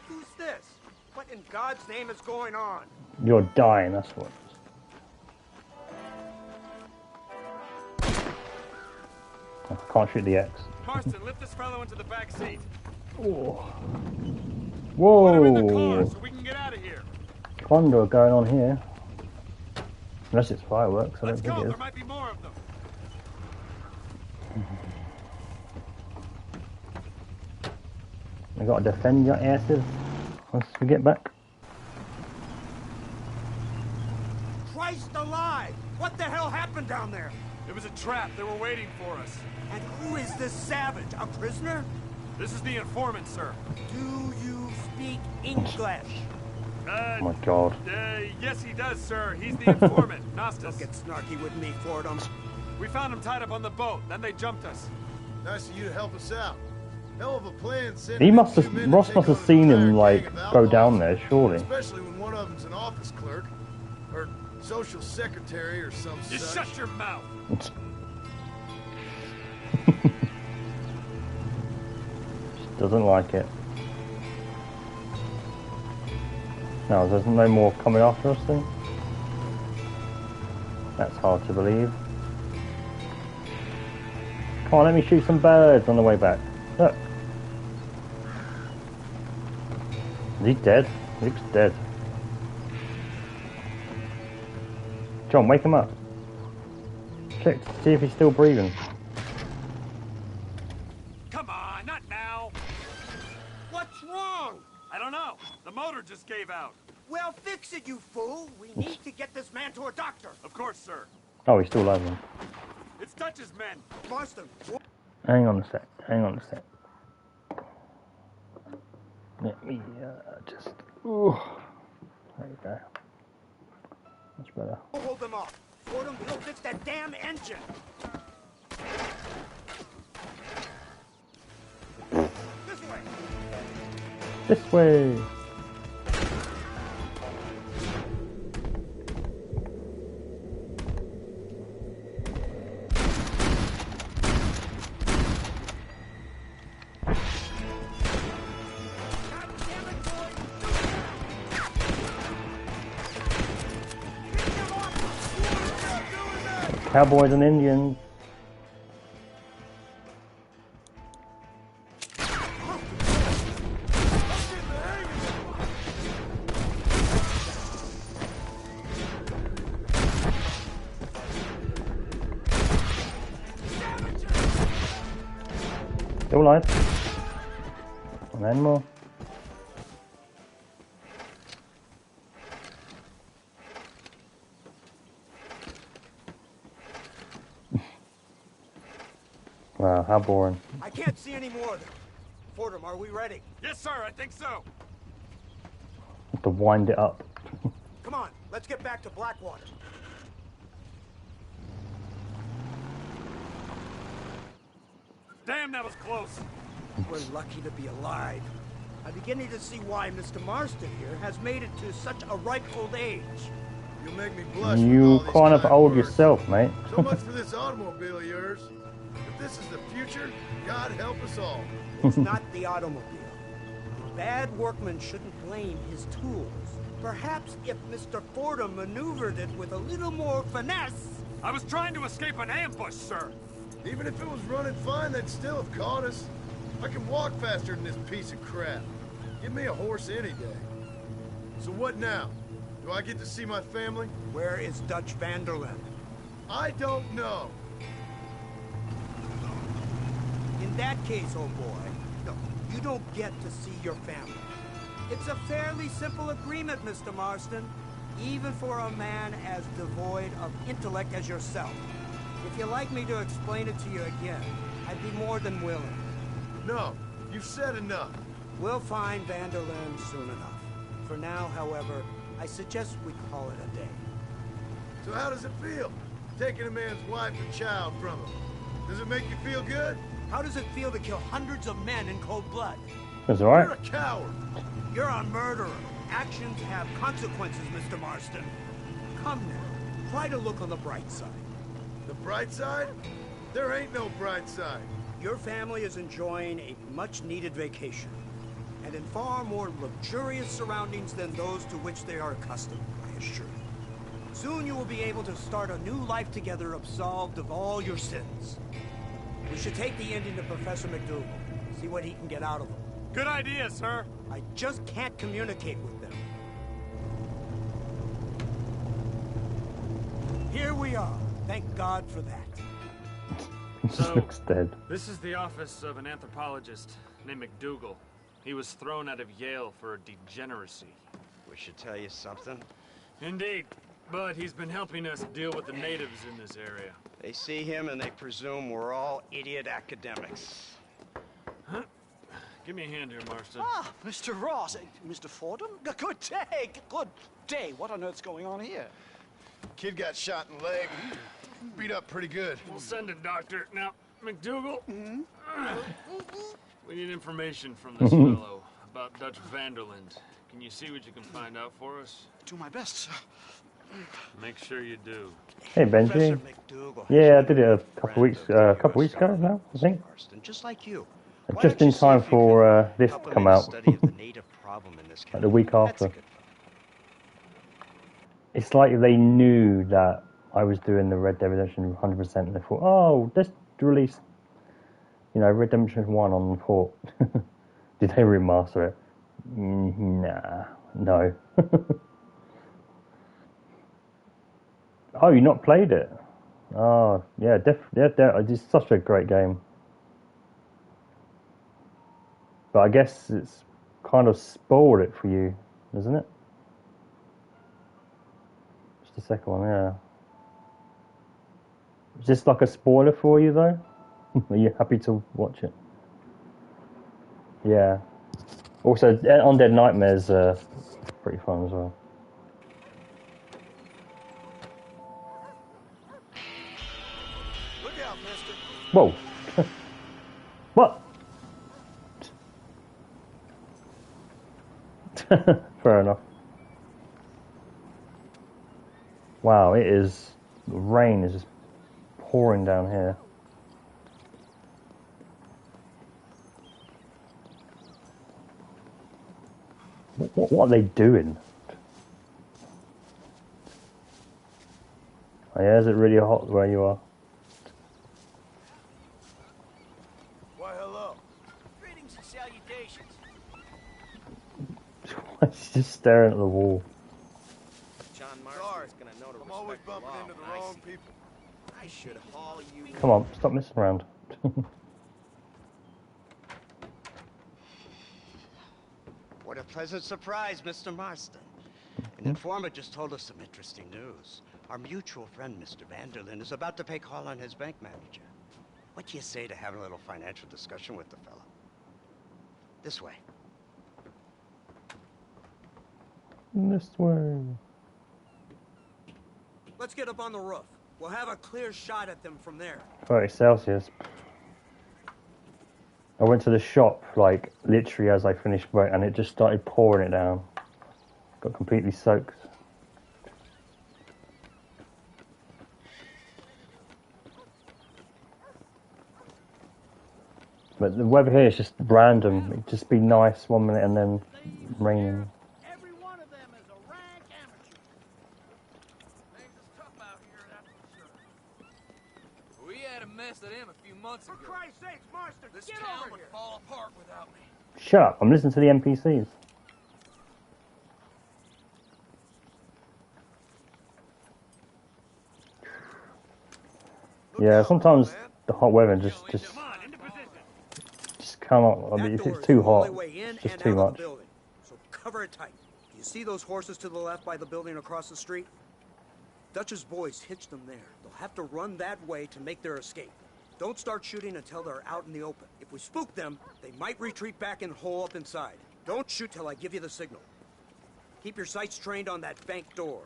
Who's this? What in God's name is going on? You're dying, that's what. I can't shoot the X. Marston, lift this fellow into the back seat. Oh. Put him in the car Whoa! so we can get out of here. Thunder going on here. Unless it's fireworks, I don't Let's think go. it There is. might be more of them. We gotta defend your asses once we get back. Christ alive! What the hell happened down there? It was a trap. They were waiting for us. And who is this savage? A prisoner? This is the informant, sir. Do you speak English? Oh my god. Yes, he does, sir. He's the informant, Nostos. Don't get snarky with me, Fordham. We found him tied up on the boat. Then they jumped us. Nice of you to help us out. Hell of a plan. He must have, Ross must have seen him like go down there, surely. Especially when one of them's an office clerk, or social secretary, or some You such. shut your mouth. Doesn't like it. No, there's no more coming after us then? That's hard to believe. Come on, let me shoot some birds on the way back. Look. Is he dead? He looks dead. John, wake him up. Check to see if he's still breathing. Come on, not now. What's wrong? I don't know. The motor just gave out. Well, fix it, you fool. We need to get this man to a doctor. Of course, sir. Oh, he's still alive then. It's Dutch's men. Marston. Hang on a sec. Hang on a sec. Let me just. Ooh. There you go. Much better. Hold them off. Fordham, we'll fix that damn engine. This way. This way. Cowboys and Indians. Still alive. And then more. Wow, how boring. I can't see any more of them. Fordham, are we ready? Yes, sir. I think so. Have to wind it up. Come on, let's get back to Blackwater. Damn, that was close. We're lucky to be alive. I'm beginning to see why Mr. Marston here has made it to such a ripe old age. You'll make me blush. with You all these kind of kind old words. yourself, mate. So much for this automobile of yours. If this is the future, God help us all. It's not the automobile. Bad workman shouldn't blame his tools. Perhaps if Mr. Fordham maneuvered it with a little more finesse... I was trying to escape an ambush, sir. Even if it was running fine, they'd still have caught us. I can walk faster than this piece of crap. Give me a horse any day. So what now? Do I get to see my family? Where is Dutch Vanderlyn? I don't know. In that case, old boy, no, you don't get to see your family. It's a fairly simple agreement, Mr. Marston, even for a man as devoid of intellect as yourself. If you'd like me to explain it to you again, I'd be more than willing. No, you've said enough. We'll find Vanderlyn soon enough. For now, however, I suggest we call it a day. So how does it feel, taking a man's wife and child from him? Does it make you feel good? How does it feel to kill hundreds of men in cold blood? That's alright. You're a coward. You're a murderer. Actions have consequences, Mr. Marston. Come now, try to look on the bright side. The bright side? There ain't no bright side. Your family is enjoying a much-needed vacation, and in far more luxurious surroundings than those to which they are accustomed, I assure you. Soon you will be able to start a new life together, absolved of all your sins. We should take the Indian to Professor McDougal, see what he can get out of him. Good idea, sir. I just can't communicate with them. Here we are. Thank God for that. So, looks dead. this is the office of an anthropologist named McDougal. He was thrown out of Yale for degeneracy. We should tell you something. Indeed, but he's been helping us deal with the natives in this area. They see him and they presume we're all idiot academics. Huh? Give me a hand here, Marston. Ah, Mr. Ross. Mr. Fordham? Good day. Good day. What on earth's going on here? Kid got shot in the leg. Beat up pretty good. We'll send a doctor. Now, McDougal, we need information from this fellow about Dutch Vanderland. Can you see what you can find out for us? Do my best, sir. Make sure you do. Hey Benji. Yeah, I did it a couple weeks ago now, I think. Just like you. Just in time for this to come out. Like the week after. It's like they knew that I was doing the Red Dead Redemption 100% and they thought, oh, let's release, Redemption 1 on the port. Did they remaster it? Nah, no. Oh, you not played it? Oh, yeah, it's such a great game. But I guess it's kind of spoiled it for you, isn't it? Just the second one, yeah. Is this like a spoiler for you, though? Are you happy to watch it? Yeah. Also, Undead Nightmare's pretty fun as well. Look out, mister. Whoa. What? Fair enough. Wow, it is. The rain is just pouring down here. What are they doing? Oh, yeah, is it really hot where you are? Why, hello. Greetings and salutations. She's just staring at the wall. John Marston's gonna know to I'm always bumping into the wrong people. I should haul you. Come on, stop messing around. What a pleasant surprise, Mr. Marston. An informant just told us some interesting news. Our mutual friend, Mr. Vanderlyn, is about to pay call on his bank manager. What do you say to having a little financial discussion with the fellow? This way. This way. Let's get up on the roof. We'll have a clear shot at them from there. 30 Celsius. I went to the shop, like, literally as I finished work, and it just started pouring it down. Got completely soaked. But the weather here is just random. It'd just be nice 1 minute and then raining. Every one of them is a rank amateur. Things is tough out here, that's for sure. We had a mess of them a few months ago. For Christ's sakes, Marston, This get town over would here. fall apart without me. Shut up, I'm listening to the NPCs. Yeah, sometimes the hot weather just come up. I mean, if it's too hot, it's just too much. So cover it tight. You see those horses to the left by the building across the street? Dutch's boys hitched them there. They'll have to run that way to make their escape. Don't start shooting until they're out in the open. If we spook them, they might retreat back and hole up inside. Don't shoot till I give you the signal. Keep your sights trained on that bank door.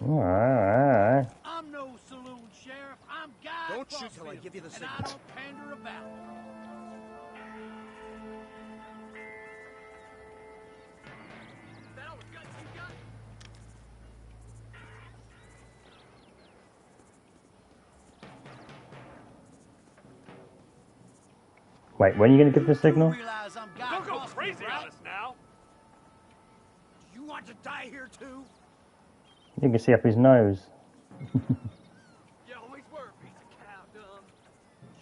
Alright. I'm no saloon sheriff. I'm Guy Don't shoot till I Crossfield, give you the and signal. I don't pander about. Wait, when are you going to give the signal? Don't go crazy on us now. You want to die here too? You can see up his nose. You always were a piece of cow, dumb.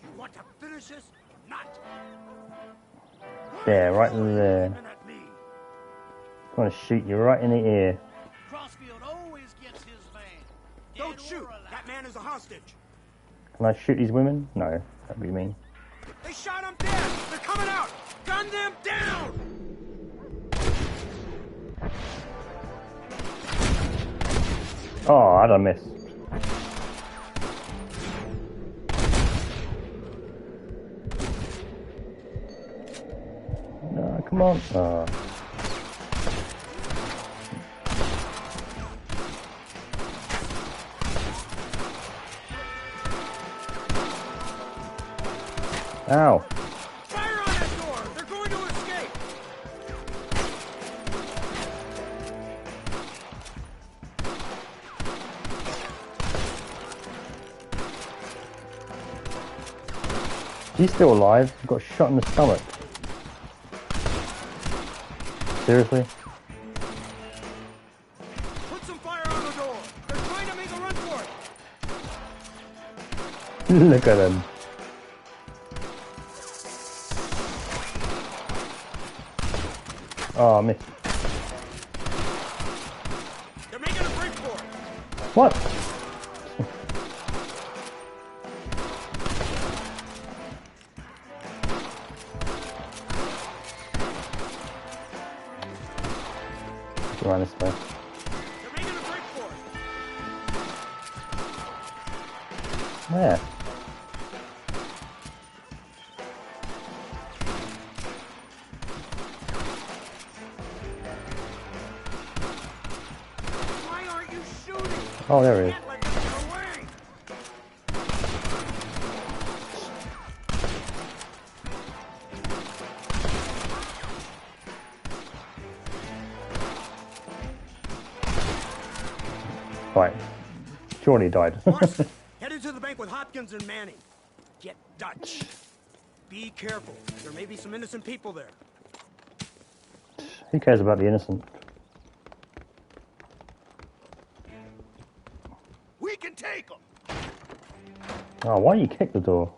You want to finish this? Not. there, right there. I'm gonna shoot you right in the ear. Crossfield always gets his man. Don't shoot! That man is a hostage. Can I shoot these women? No, that'd be mean. They shot him dead! They're coming out! Gun them down! Oh, how'd I miss? No, come on. Oh. Ow. Fire on that door! They're going to escape! He's still alive. He got shot in the stomach. Seriously? Put some fire on the door! They're trying to make a run for it! Look at them. Oh, I missed. They're making a break for it! What? Around this way. They're making a break for it! Where? Why aren't you shooting? Oh, there he is. Can't let them get away! Right. Surely died. Marston, head into the bank with Hopkins and Manning. Get Dutch. Be careful. There may be some innocent people there. Who cares about the innocent? We can take them. Oh, why you kick the door?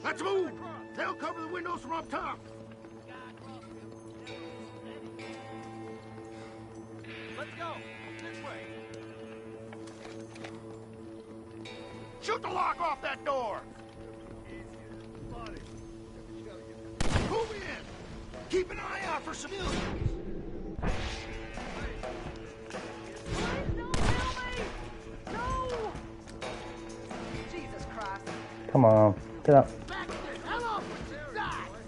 Let's move. They'll cover the windows from up top. Let's go. This way. Shoot the lock off that door. Move in. Keep an eye out for civilians. Jesus Christ. Come on, get up.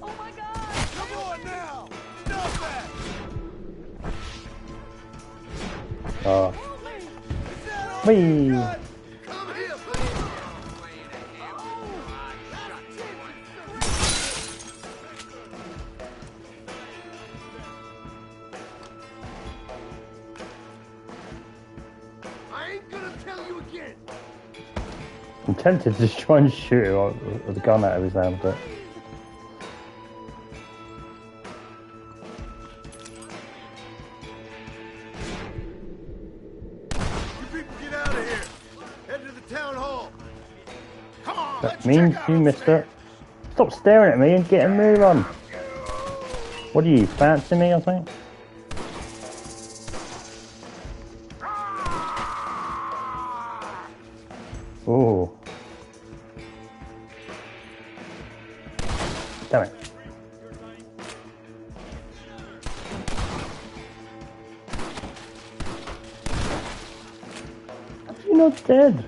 Oh my God! Come on now! Stop that! Oh. Whee! I ain't gonna tell you again. I'm tempted to just try and shoot him with a gun out of his hand, but You people get out of here. Head to the town hall. Come on, that means you missed it. Stop staring at me and get a move on. What are you, fancy me or something? Ooh. Damn it. You're not dead.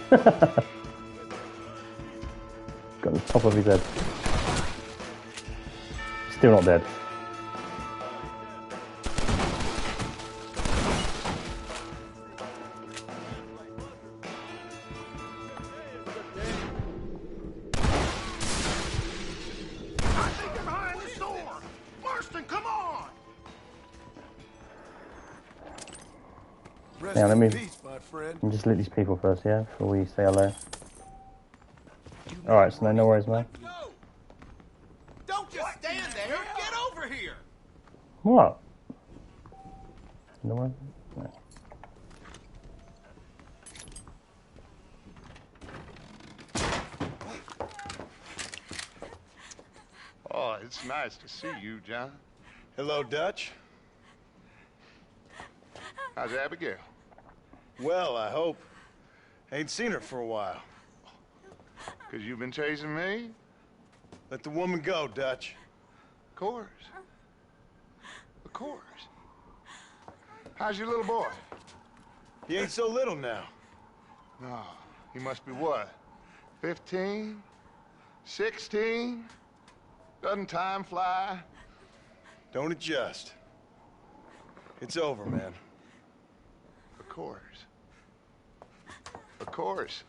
Got the top of his head. Still not dead. I think they're behind this door. Marston, come on. Rest Yeah, let in me peace, my friend. let me just loot these people first, yeah, before we say hello. Alright, so no worries, man. Don't just stand there! Get over here! What? No one? No. It's nice to see you, John. Hello, Dutch. How's Abigail? Well, I hope. Ain't seen her for a while. 'Cause you've been chasing me? Let the woman go, Dutch. Of course. Of course. How's your little boy? He ain't so little now. No, he must be what? 15? 16? Doesn't time fly? Don't adjust. It's over, man. Of course. Of course.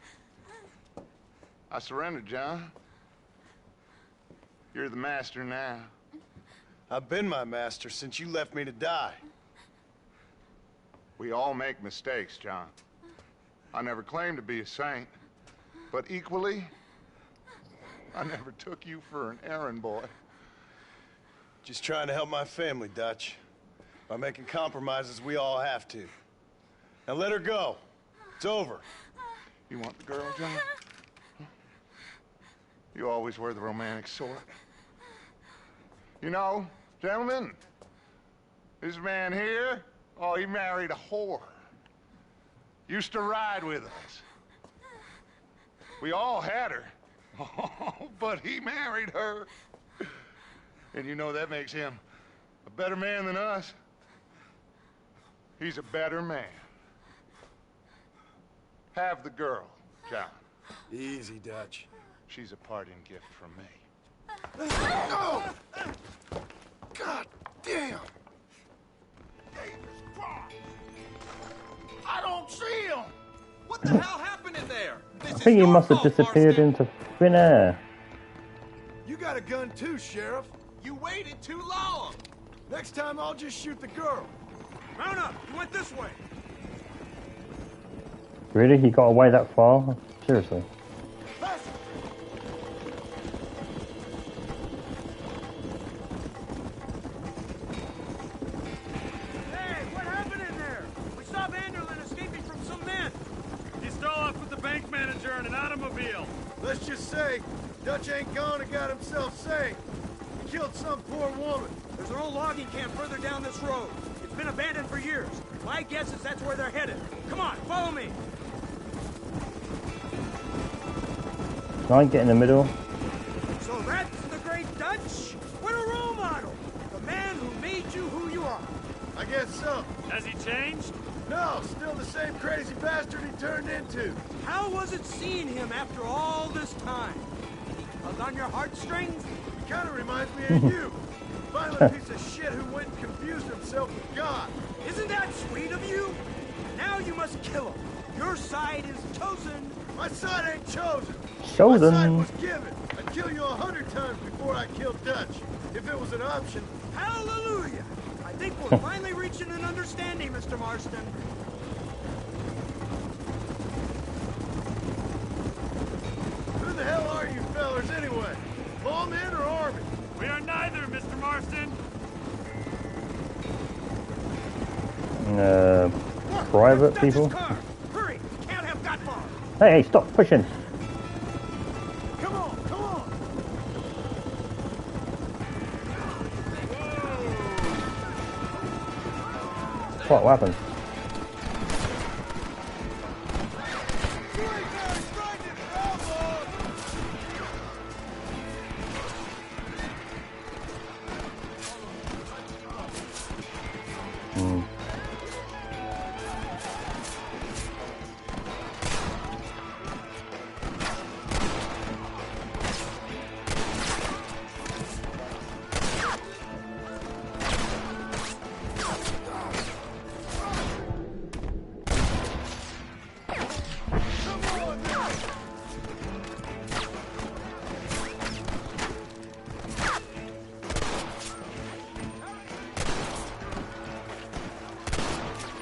I surrendered, John. You're the master now. I've been my master since you left me to die. We all make mistakes, John. I never claimed to be a saint, but equally, I never took you for an errand boy. Just trying to help my family, Dutch. By making compromises we all have to. Now let her go. It's over. You want the girl, John? You always were the romantic sort. You know, gentlemen, this man here, oh, he married a whore. Used to ride with us. We all had her. Oh, but he married her. And you know that makes him a better man than us. He's a better man. Have the girl, John. Easy, Dutch. She's a parting gift from me. No! God damn! I don't see him! What the hell happened in there? I think he must have disappeared into thin air. You got a gun too, Sheriff. You waited too long! Next time I'll just shoot the girl. Mount up! You went this way! Really? He got away that far? Seriously. Hey, what happened in there? We saw Vanderlyn escaping from some men. He stole off with the bank manager in an automobile. Let's just say, Dutch ain't gone and got himself saved. He killed some poor woman. There's an old logging camp further down this road. It's been abandoned for years. My guess is that's where they're headed. Come on, follow me. Can I get in the middle? So that's the great Dutch? What a role model! The man who made you who you are. I guess so. Has he changed? No, still the same crazy bastard he turned into. How was it seeing him after all this time? Tug on your heartstrings? He kind of reminds me of you. Violent piece of shit who went and confused himself with God. Isn't that sweet of you? Now you must kill him. Your side is chosen. My side ain't chosen. Chosen. My side was given. I'd kill you 100 times before I killed Dutch. If it was an option. Hallelujah! I think we're finally reaching an understanding, Mr. Marston. Who the hell are you fellers anyway? Lawmen or army? We are neither, Mr. Marston. Private people? Hurry! We can't have got far. Hey, stop pushing! Come on, come on! What happened?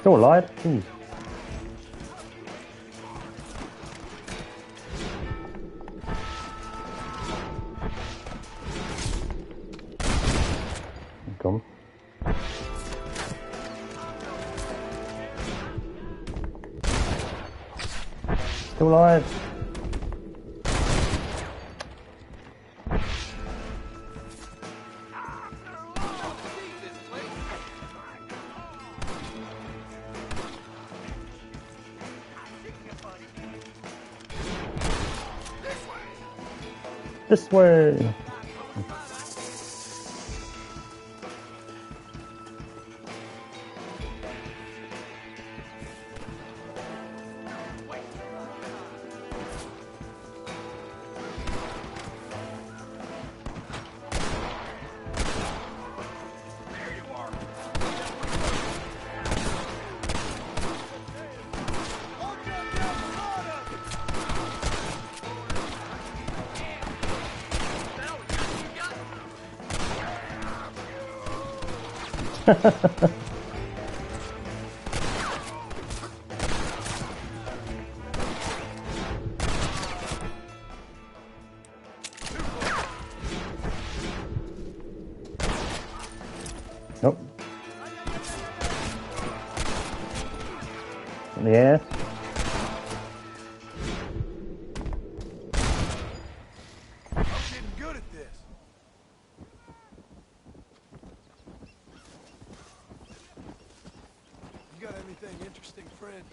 Still alive? Jeez. Come. Still alive. This way. Nope. Yeah. I'm getting good at this. You got anything interesting, friend?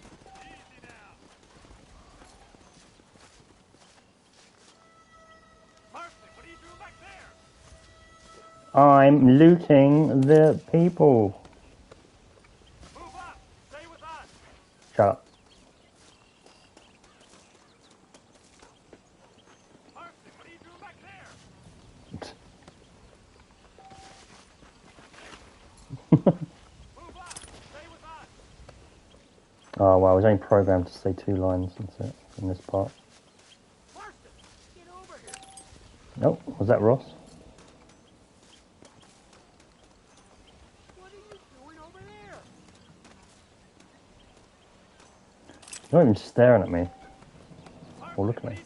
I'm looting the people. Shut up. Oh well, I was only programmed to say 2 lines in this part. Nope, was that Ross? You're not even staring at me. Or looking at me.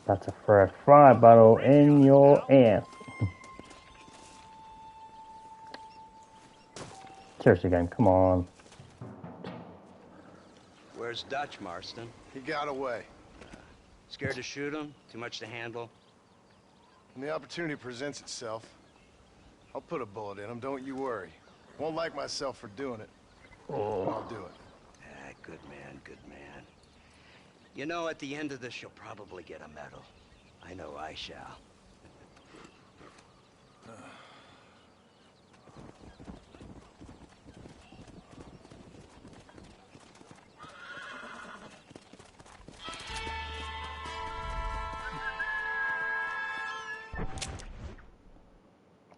About to throw a fire bottle in your ass. Seriously, game, come on. Where's Dutch, Marston? He got away. Scared to shoot him? Too much to handle? When the opportunity presents itself, I'll put a bullet in him, don't you worry. Won't like myself for doing it, but I'll do it. Ah, good man, good man. You know, at the end of this, you'll probably get a medal. I know I shall.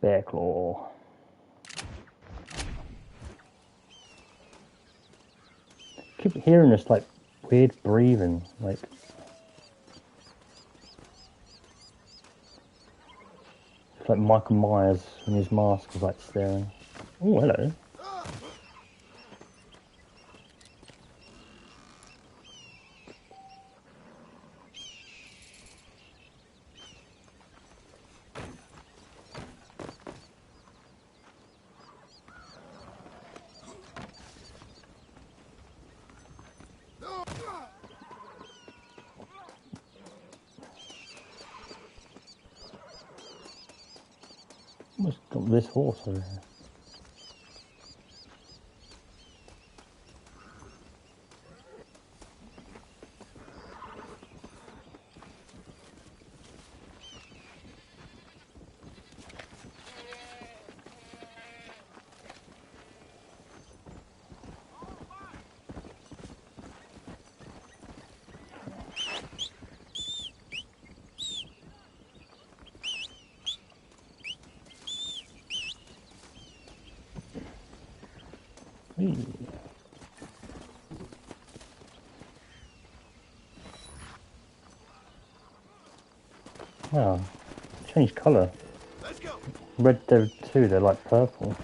Bear claw. Keep hearing this like weird breathing, like it's like Michael Myers in his mask is like staring. Oh, hello. What's got this horse over here? Wow, changed colour. Red Dead 2, they're like purple.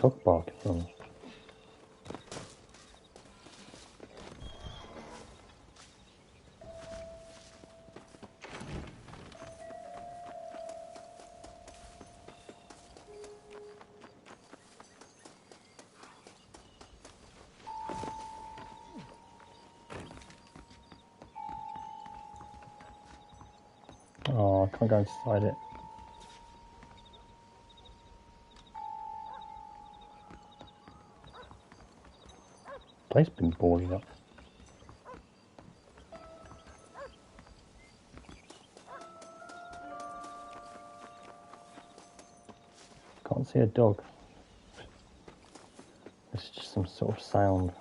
dog barking from? Oh, I can't go inside it. Place been boarded up. Can't see a dog. It's just some sort of sound.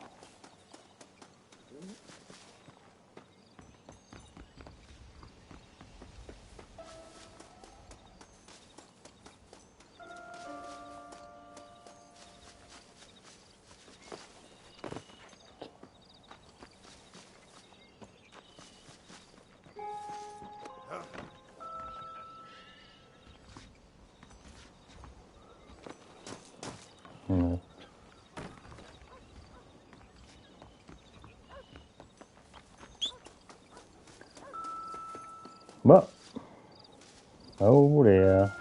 Well, oh dear.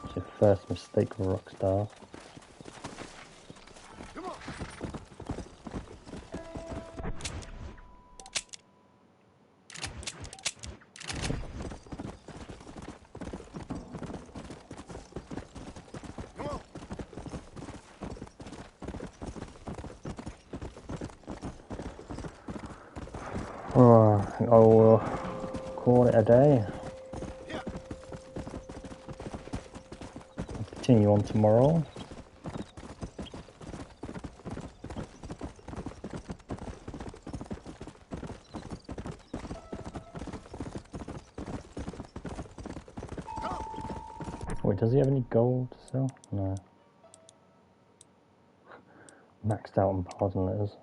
It's your first mistake, Rockstar. I'll call it a day. Continue on tomorrow. Wait, does he have any gold to sell? No. Maxed out on pardon letters.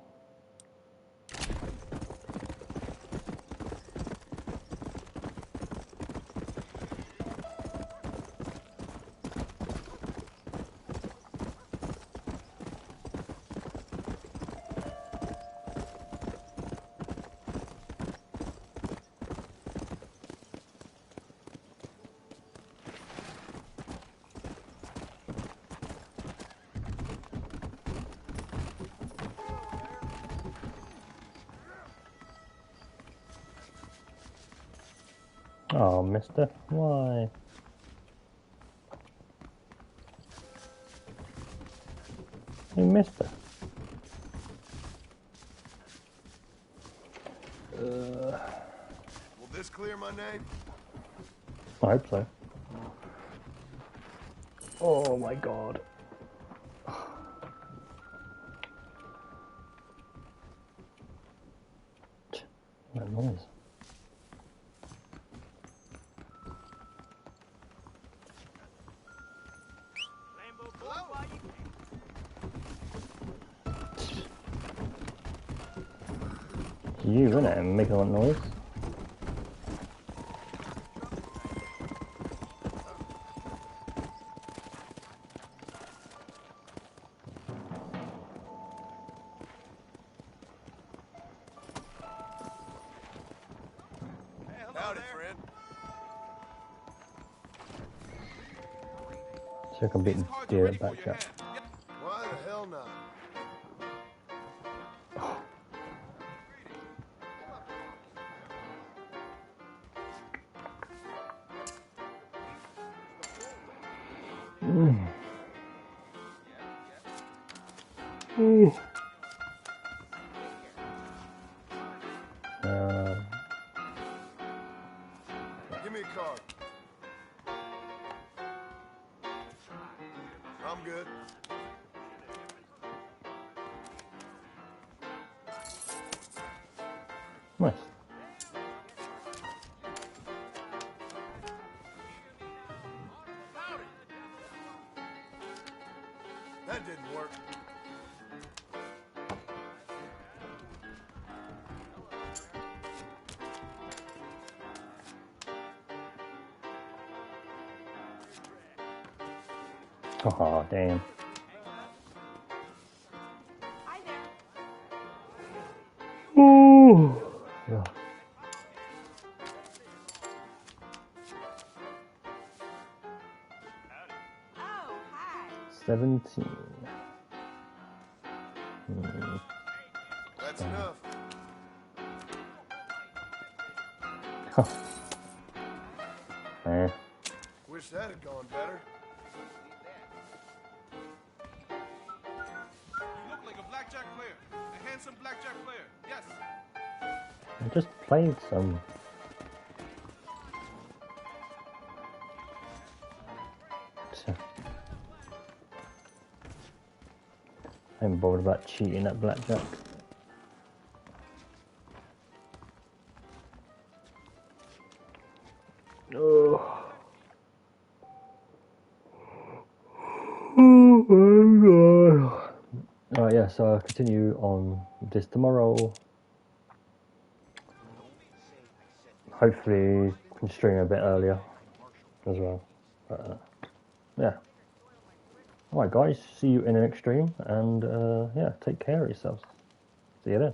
Oh, mister, why? Hey, mister. Will this clear my name? I hope so. Oh my god. That noise. You, innit, and making that noise. Howdy, friend. So I can beat and steer it back up. Why the hell not? Give me a card. I'm good. Nice. That didn't work. Oh, damn. Ooh. Yeah. 17. That's enough. Eh. Wish that had gone better. You look like a blackjack player. A handsome blackjack player. Yes. I just played some. I ain't bothered about cheating at blackjack. Oh. Oh my god. Alright, yeah, so I'll continue on this tomorrow. Hopefully, can stream a bit earlier as well. Yeah. Alright, guys, see you in the next stream, and yeah, take care of yourselves. See you then.